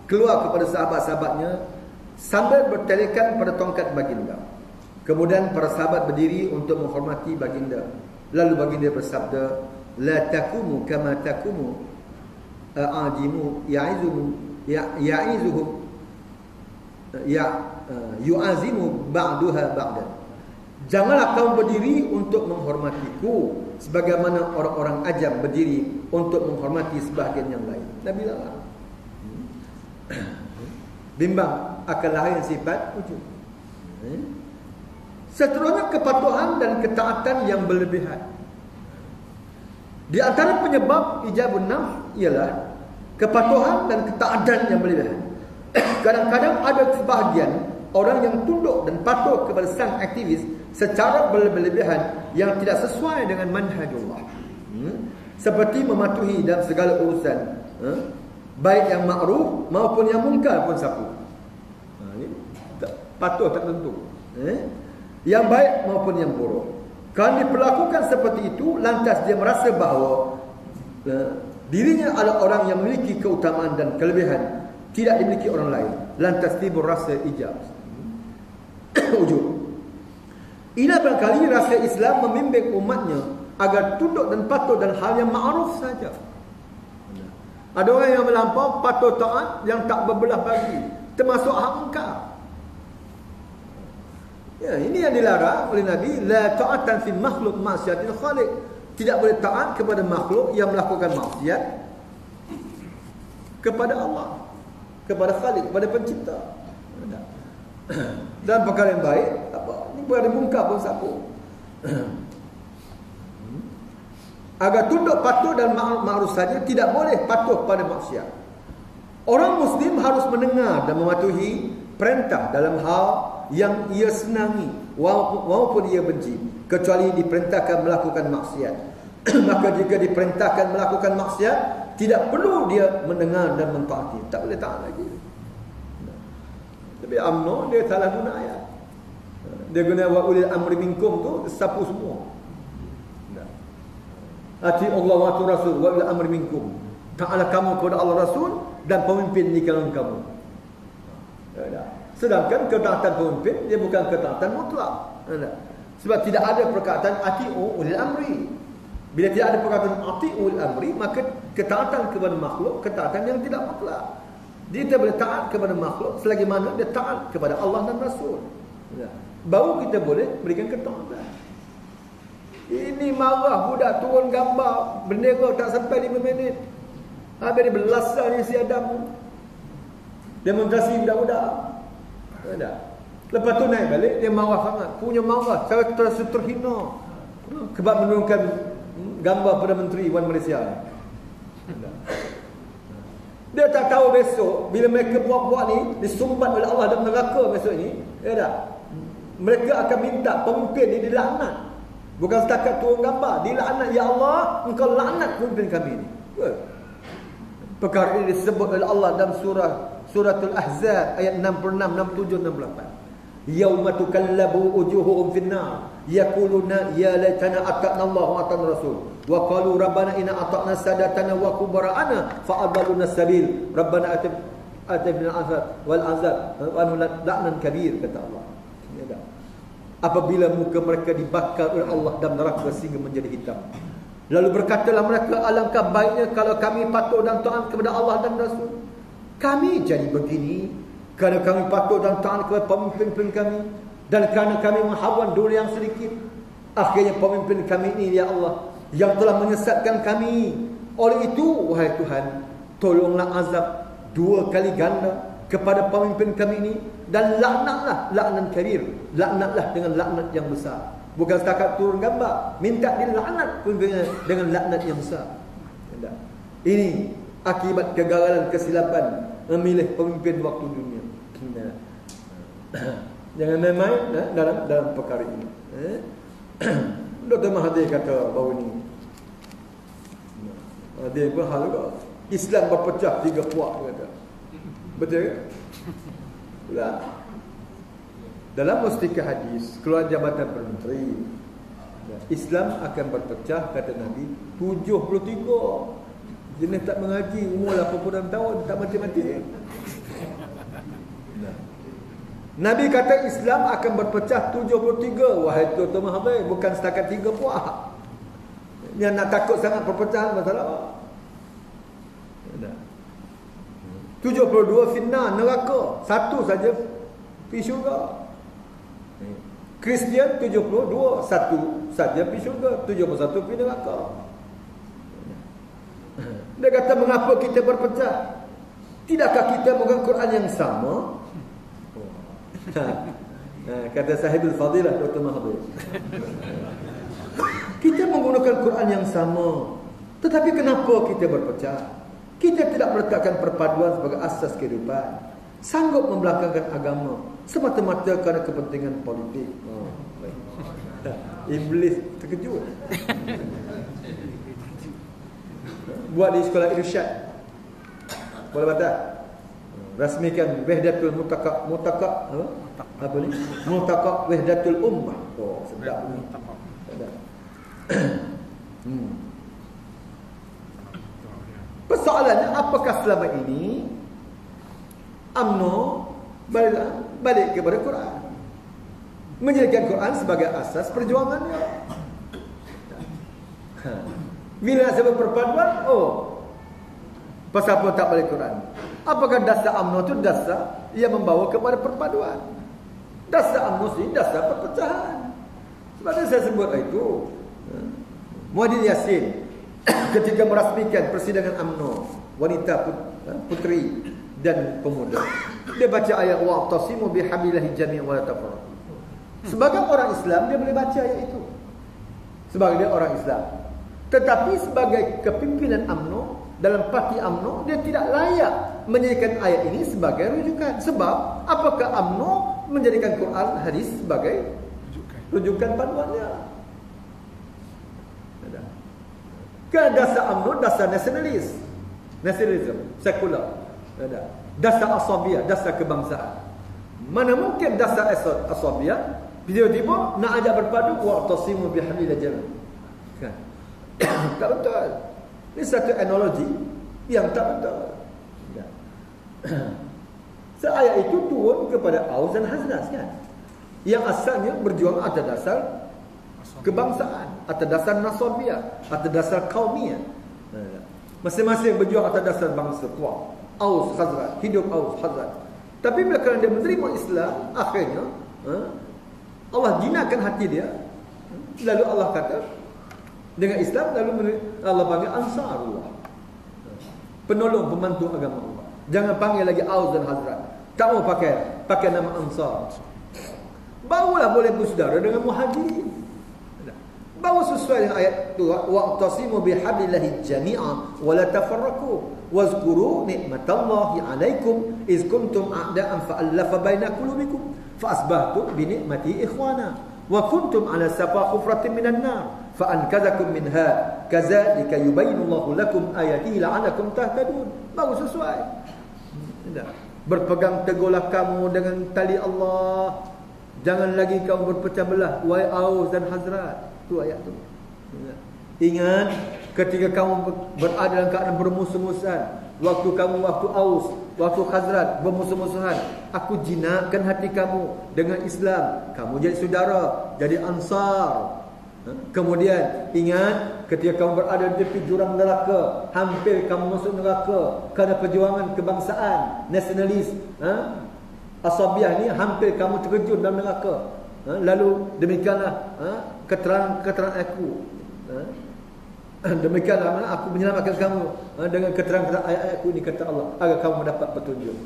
keluar kepada sahabat-sahabatnya sambil bertelekan pada tongkat baginda. Kemudian para sahabat berdiri untuk menghormati baginda. Lalu baginda bersabda, la takumu kama takumu ajimu ya'izuhum yu'azimu ba'duha ba'dan. Janganlah kamu berdiri untuk menghormatiku sebagaimana orang-orang ajam berdiri untuk menghormati sebahagian yang lain. Nabi larang. Bimbang akan lahir sifat ujub. Seterusnya kepatuhan dan ketaatan yang berlebihan. Di antara penyebab ijabun nafs ialah kepatuhan dan ketaatan yang berlebihan. Kadang-kadang ada sebahagian orang yang tunduk dan patuh kepada sang aktivis secara berlebihan yang tidak sesuai dengan manhajullah. Seperti mematuhi dalam segala urusan, baik yang makruf maupun yang mungkar pun sapu. Patuh tak tentu. Yang baik maupun yang buruk. Kalau diperlakukan seperti itu, lantas dia merasa bahawa dirinya adalah orang yang memiliki keutamaan dan kelebihan tidak dimiliki orang lain. Lantas timbul rasa ijab. Ujub. Ini barangkali rasa Islam membimbing umatnya agar tunduk dan patuh dan hal yang ma'ruf saja. Ada orang yang melampau patuh taat yang tak berbelah bagi, termasuk hak mungkar. Ya, ini yang dilarang oleh Nabi, la ta'atan fi makhluk ma'siyatil khaliq. Tidak boleh taat kepada makhluk yang melakukan maksiat kepada Allah, kepada Khaliq, kepada pencipta. Dan perkara yang baik, apa? Ini berada mungkar pun sapu. Agar tunduk patuh dan ma'ruf saja, tidak boleh patuh pada maksiat. Orang Muslim harus mendengar dan mematuhi perintah dalam hal yang ia senangi walaupun ia benci, kecuali diperintahkan melakukan maksiat. Maka jika diperintahkan melakukan maksiat, tidak perlu dia mendengar dan mentaati. Tak boleh taat lagi. Tapi UMNO dia salah guna ayat. Dia guna wa ulil amri minkum tu sapu semua. Ati Allah wa Rasul wa ulil amri minkum. Taatlah kamu kepada Allah Rasul dan pemimpin di kalangan kamu. Sedangkan ketaatan pemimpin dia bukan ketaatan mutlak. Sebab tidak ada perkataan ati'u ulil amri. Bila tidak ada perkataan ati'u ulil amri, maka ketaatan kepada makhluk ketaatan yang tidak mutlak. Dia tidak boleh taat kepada makhluk selagi mana dia taat kepada Allah dan Rasul. Baru kita boleh berikan ketaatan. Ini marah budak turun gambar bendera tak sampai 5 minit. Habis dia belasah ni si Adam. Demonstrasi budak-budak. Ada. Lepas tu naik balik, dia marah sangat. Punya marah, saya terasa terhina. Sebab menurunkan gambar Perdana Menteri Wan Malaysia. Dia tak tahu besok bila mereka buat-buat ni disumbat oleh Allah dalam neraka besok ni, ya tak? Mereka akan minta pemimpin ni dilaknat. Bukan setakat turun gambar, dilaknat, ya Allah, engkau laknat pemimpin kami ni. Perkara ini disebut oleh Allah dalam Suratul Ahzab ayat 66, 67, 68. Yauma tukallabu wujuhuhum finnar yaquluna ya laitana ata'na Allah wa ata'na Rasul wa qalu rabbana inna ata'na sadatana wa kubara'ana fa'adalluna sabil rabbana atina azab wal azab wa la'nan kabir, kata Allah. Apabila muka mereka dibakar oleh Allah dalam neraka sehingga menjadi hitam, lalu berkatalah mereka, alangkah baiknya kalau kami patuh dan taat kepada Allah dan Rasul. Kami jadi begini kerana kami patuh dan taat kepada pemimpin kami, dan kerana kami menghawan dunia yang sedikit. Akhirnya pemimpin kami ini, ya Allah, yang telah menyesatkan kami. Oleh itu, wahai Tuhan, tolonglah azab 2 kali ganda kepada pemimpin kami ini, dan laknatlah laknan kabir, laknatlah dengan laknat yang besar. Bukan setakat turun gambar, minta dilaknat pun dengan laknat yang besar. Ini akibat kegagalan, kesilapan memilih pemimpin waktu dunia. Jangan main-main dalam perkara ini. Dr. Mahathir kata bahawa ini, dia pun hal juga, Islam berpecah 3 puak, kata. Betul ke? Dalam mustika hadis keluar jabatan Perdana Menteri, Islam akan berpecah, kata Nabi, 73. Jenis tak mengaji, umur 86 tahun, tak mati-mati. Nabi kata Islam akan berpecah 73. Wahai Dr. Mahathir, bukan setakat 3 puak. Yang nak takut sangat perpecahan masalah. 72 finnar, neraka. 1 saja pergi syurga. Kristian 72, 1 saja pergi syurga, 71 pergi neraka. Dia kata, mengapa kita berpecah? Tidakkah kita menggunakan Quran yang sama? Kata sahibul fadilah Dr. Mahathir, kita menggunakan Quran yang sama, Tetapi kenapa kita berpecah? Kita tidak meletakkan perpaduan sebagai asas kehidupan. Sanggup membelakangkan agama semata-mata kerana kepentingan politik. Baik. Iblis terkejut. Buat di sekolah irsyad. Boleh baca? Rasmikan Wahdatul Mutaqaq apa ni? Mutaqaq Wahdatul Ummah. Oh, sedap ni. Sedap. Persoalannya, apakah selama ini UMNO balik kepada Quran, menjadikan Quran sebagai asas perjuangannya? Bila sebab perpaduan, pasal apa tak balik Quran? Apakah dasar UMNO itu dasar yang membawa kepada perpaduan? Dasar UMNO ini dasar perpecahan. Sebab itu saya sebut itu. Muhyiddin Yassin ketika merasmikan persidangan UMNO, wanita, puteri dan pemuda, dia baca ayat wa'tasimu bihablillahi jami'an wa la tafarraqu. Sebagai orang Islam dia boleh baca ayat itu, sebagai dia orang Islam. Tetapi sebagai kepimpinan UMNO, dalam parti UMNO, dia tidak layak menjadikan ayat ini sebagai rujukan. Sebab apakah UMNO menjadikan Quran hadis sebagai rujukan panduannya? Kerana dasar UMNO dasar nasionalism, sekular. Dasar asabiyah, dasar kebangsaan. Mana mungkin dasar asabiyah tiba-tiba nak ajak berpadu wa'tasimu bihablillahi jami'an. Kan? Tak betul. Ini satu analogi yang tak betul. Ayat itu turun kepada Aus dan Khazraj, kan? Yang asalnya berjuang atas dasar kebangsaan, atas dasar nasabiyah, atas dasar kaumiyah. Masing-masing berjuang atas dasar bangsa tua. Aus, Khazraj, hidup Aus, Khazraj. Tapi bila kerana dia menerima Islam, akhirnya Allah jinakan hati dia. Lalu Allah kata dengan Islam, lalu Allah panggil Ansarullah, penolong, pembantu agama Allah. Jangan panggil lagi Aus dan Khazraj. Tak mau pakai nama Ansar. Barulah boleh bersaudara dengan Muhajirin. Baru sesuai dengan ayat tu, wa'tasimu bihablillahi jami'an wa la tafarraqu wazkuru ni'matallahi 'alaikum iz kuntum a'da'an fa'alafa baina qulubikum fa asbahtum bi ni'mati ikhwana wa kuntum 'ala safa hufratin minan nar fa anqadhakum minha kadzalika yubayyinullahu lakum ayatihi la'allakum tahtadun. Baru sesuai. Berpegang teguhlah kamu dengan tali Allah, jangan lagi kamu berpecah belah, wahai Aus dan Khazraj. Tu ayat tu. Ingat ketika kamu berada dalam keadaan bermusuh-musuhan, waktu Aus, waktu Khazraj bermusuh-musuhan, aku jinakkan hati kamu dengan Islam, kamu jadi saudara, jadi Ansar. Kemudian ingat ketika kamu berada di tepi jurang neraka, hampir kamu masuk neraka kerana perjuangan kebangsaan, nasionalis, asabiyah ni, hampir kamu terjun dalam neraka. Lalu demikianlah keterangan aku, demikianlah aku menyelamatkan kamu dengan keterangan ayat aku ini, kata Allah, agar kamu mendapat petunjuk.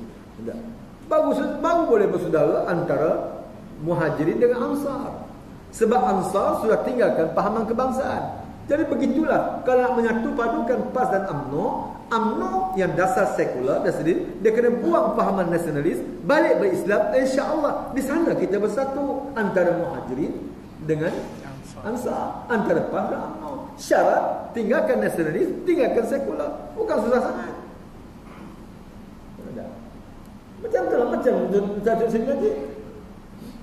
Baru boleh bersaudara antara Muhajirin dengan Ansar. Sebab Ansar sudah tinggalkan pahaman kebangsaan. Jadi begitulah kalau nak menyatu padukan PAS dan UMNO yang dasar sekular dan sendiri, dia kena buang pahaman nasionalis, balik berislam, insya-Allah di sana kita bersatu antara Muhajirin dengan Ansar, antara PAS dan UMNO. Syarat tinggalkan nasionalis, tinggalkan sekular, bukan susah sangat. Macam tu lah, macam satu sini nanti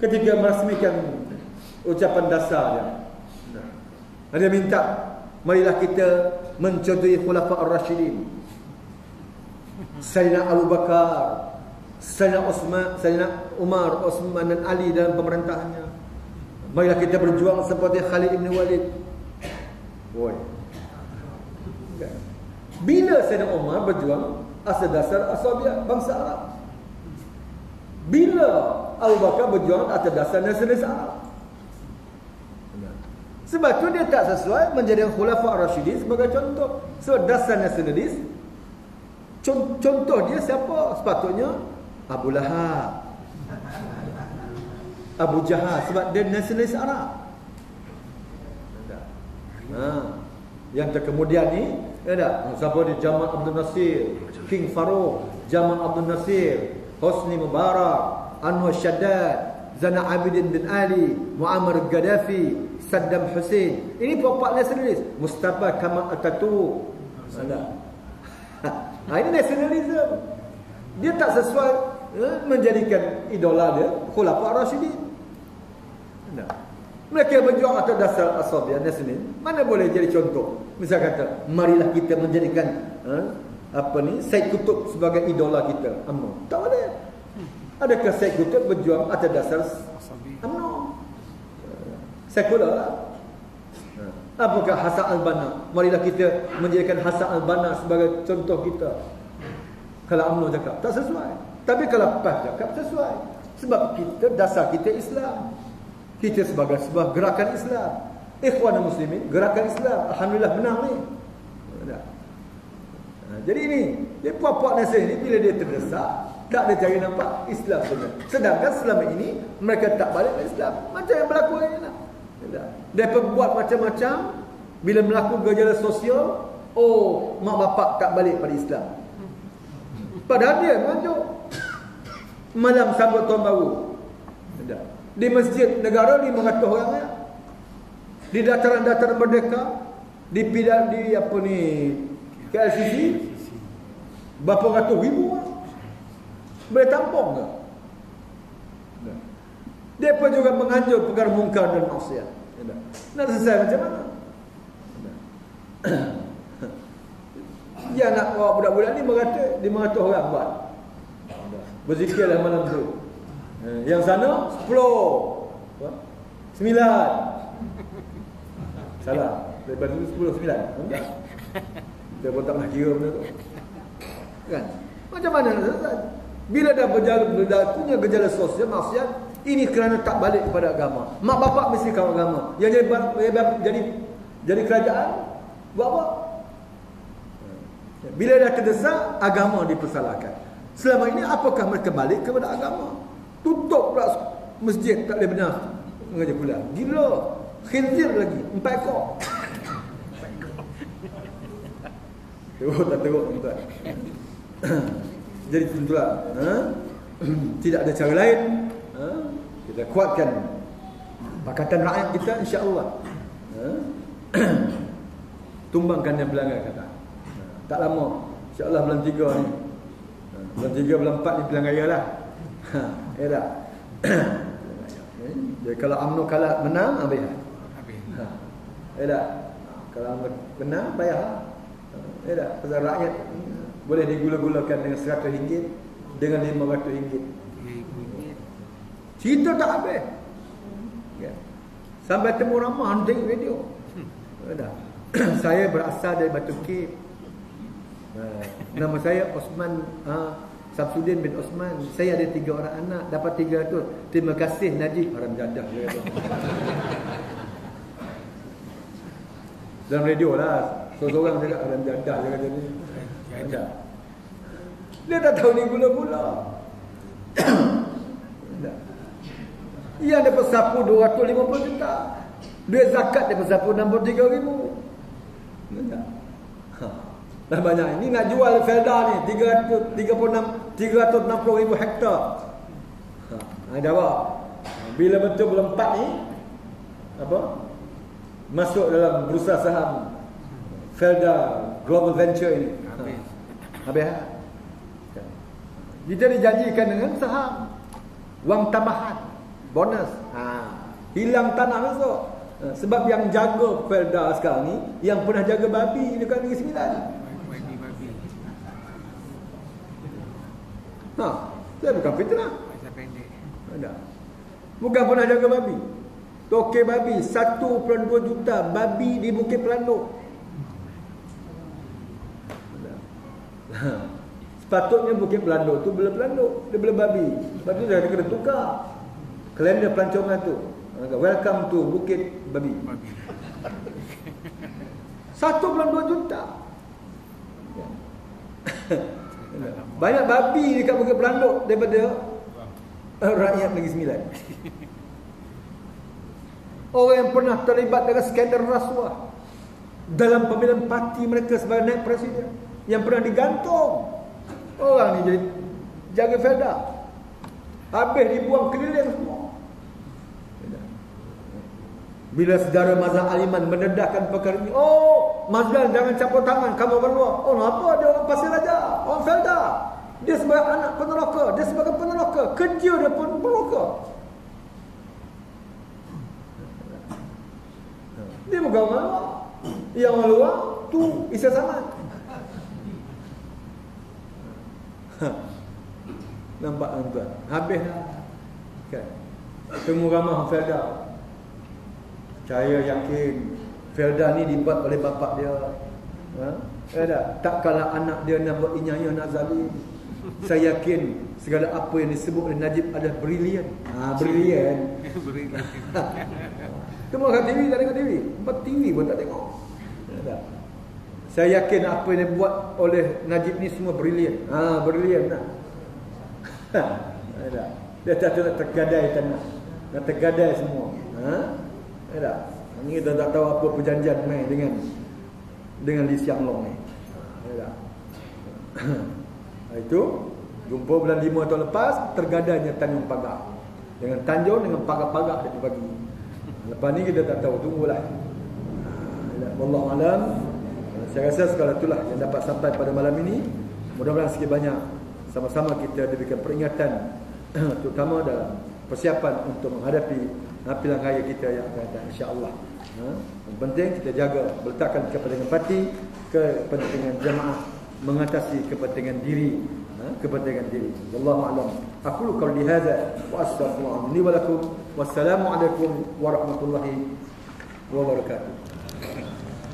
ketika merasmikan ucapan dasar dia, dia minta marilah kita mencontohi Khulafa ar-Rasyidin, Sayyidina Abu Bakar, Sayyidina Umar, Osman dan Ali dalam pemerintahannya. Marilah kita berjuang seperti Khalid ibn Walid. Bila Sayyidina Umar berjuang asal dasar asabiyah bangsa Arab, bila Abu Bakar berjuang atas dasar nasionalis Arab. Sebab tu dia tak sesuai menjadikan Khulafa ar-Rasyidin sebagai contoh. So dasar nasionalis, contoh dia siapa? Sepatutnya Abu Lahab, Abu Jahal, sebab dia nasionalis Arab. Yang terkemudian ni, ada siapa di Jamal Abdul Nasir, King Farouk, Jamal Abdul Nasir, Hosni Mubarak, Anwar Shaddad, Zainal Abidin bin Ali, Muammar Gaddafi, Saddam Hussein. Ini pokok nasionalis. Mustafa Kamal Atatürk. Ini nasionalisme. Dia tak sesuai menjadikan idola dia Khulafa Rasyidin. Mereka berjuang atas dasar asabiah nasionalis. Mana boleh jadi contoh? Misal kata, marilah kita menjadikan Said Qutb sebagai idola kita. UMNO. Tak boleh. Adakah Said Qutb berjuang atas dasar UMNO? Sekular lah. Apakah Hasan al-Banna? Marilah kita menjadikan Hasan al-Banna sebagai contoh kita. Kalau UMNO cakap, tak sesuai. Tapi kalau PAS cakap, sesuai. Sebab kita, dasar kita Islam. Kita sebagai sebuah gerakan Islam. Ikhwan Muslimin, gerakan Islam. Alhamdulillah menang ni. Jadi ini, dia puak-puak nasi ini bila dia terdesak, tak ada cari nampak Islam benar. Sedangkan selama ini mereka tak balik ke Islam. Macam yang berlaku ini lah. Dia buat macam-macam. Bila berlaku gejala sosial, mak bapak tak balik pada Islam. Padahal dia maju malam sambut tahun baru. Di masjid negara 500 orang ya. Di dataran-dataran merdeka, di KLCC berapa ratus ribu boleh tampung ke? Dia pun juga menganjur perkara mungkar dan maksiat. Nak selesai macam mana? Dia nak bawa budak-budak ni 500 orang buat. Berzikirlah malam tu. Yang sana 10 9. Salah. Lepas tu 10 9. Dia pun tak nak kira benda tu. Kan? Macam mana nak selesai? Bila dah punya gejala sosial maksiat, ini kerana tak balik kepada agama. Mak bapak mesti kawan agama. Yang jadi kerajaan, buat apa? Bila dah terdesak, agama dipersalahkan. Selama ini apakah mereka balik kepada agama? Tutup pula masjid, tak boleh benar mengajar pula. Gila. Khinzir lagi 4 ekor. Tak teruk tuan. Jadi tentulah tidak ada cara lain. Kita kuatkan pakatan rakyat kita, insya-Allah. Tumbangkan yang pelanggar kata. Tak lama, insya-Allah bulan 3 ni. Bulan 3 bulan 4 ni pelanggar raya lah. Ya tak? Jadi kalau UMNO kalah menang, habis. Ya tak? Kalau UMNO menang, bayar. Ya tak? Pasal rakyat boleh digula-gulakan dengan RM100, dengan RM500. Cerita tak habis. Ya. Sampai temu ramah tengok video. Ya tak? Saya berasal dari Batu Kip. Nama saya Osman Samsudin bin Osman. Saya ada 3 orang anak, dapat 300. Terima kasih Najib. Haram jadah dia kata. Dalam radio lah, seorang cakap haram jadah dia kata ni. Dia tak tahu ni gula-gula. Ia dapat sapu 250 juta. Duit zakat dapat sapu 63,000. Dah banyak. Ini nak jual Felda ni 360,000 hektar. Ada apa? Bila betul bulan 4 ni masuk dalam bursa saham Felda Global Venture ini. Habis. Kita dijanjikan dengan saham, wang tambahan, bonus. Hilang tanah masuk. Sebab yang jaga Felda sekarang ni, yang pernah jaga babi dekat Negeri Sembilan. Saya bukan fitnah. Ada. Bukan pernah jaga babi. Tokek babi 1.2 juta babi di Bukit Pelanduk. Sepatutnya Bukit Pelanduk tu bela pelanduk, dia bela babi. Sebab tu dah kena tukar kalender pelancongan tu. Welcome to Bukit Babi. 1.2 juta. Banyak babi dekat Bukit Pelanduk daripada rakyat Negeri Sembilan. Orang yang pernah terlibat dengan skandal rasuah. dalam pemilihan parti mereka sebagai naib presiden yang pernah digantung. Orang ni jadi jaga Felda, habis dibuang keliling semua. Bila saudara Mazhar Aliman mendedahkan perkara ini, oh Mazlan jangan campur tangan, kamu berluar. Oh apa dia orang Pasir Raja, orang Felda, dia sebagai anak peneroka, dia sebagai peneroka, kerja dia pun peneroka. Dia bukan orang luar. Yang orang luar tu Isa Samad. Nampak tuan? Habis kan? Temu ramah Felda. Saya yakin Felda ni dibuat oleh bapak dia. Tak kalah anak dia nak buat inyaya nak zalim. Saya yakin segala apa yang disebut oleh Najib adalah brilian. Brilian. Tengok kat TV, tak tengok TV. Buat TV pun tak tengok. Saya yakin apa yang dibuat oleh Najib ni semua brilian. Brilian lah. Dia tak tergadai tanah. Nak tergadai semua. Ini kita tak tahu apa perjanjian main dengan Lee Hsien Loong ni. Itu jumpa bulan 5 tahun lepas, tergadainya Tanjung Pagar. Dengan Tanjung dengan pagar-pagar dia bagi. Lepas ni kita tak tahu, tunggulah. Wallahu alam. Saya rasa sekali itulah yang dapat sampai pada malam ini. Mudah-mudahan sikit banyak sama-sama kita diberikan peringatan terutama dalam persiapan untuk menghadapi pilihan raya kita yang akan datang, insya-Allah. Yang penting kita jaga meletakkan kepentingan parti, kepentingan jemaah, mengatasi kepentingan diri, kepentingan diri. Wallahu a'lam. Aqulu qawli hadza wa astaghfirullah li wa lakum. Wassalamu alaikum warahmatullahi wabarakatuh.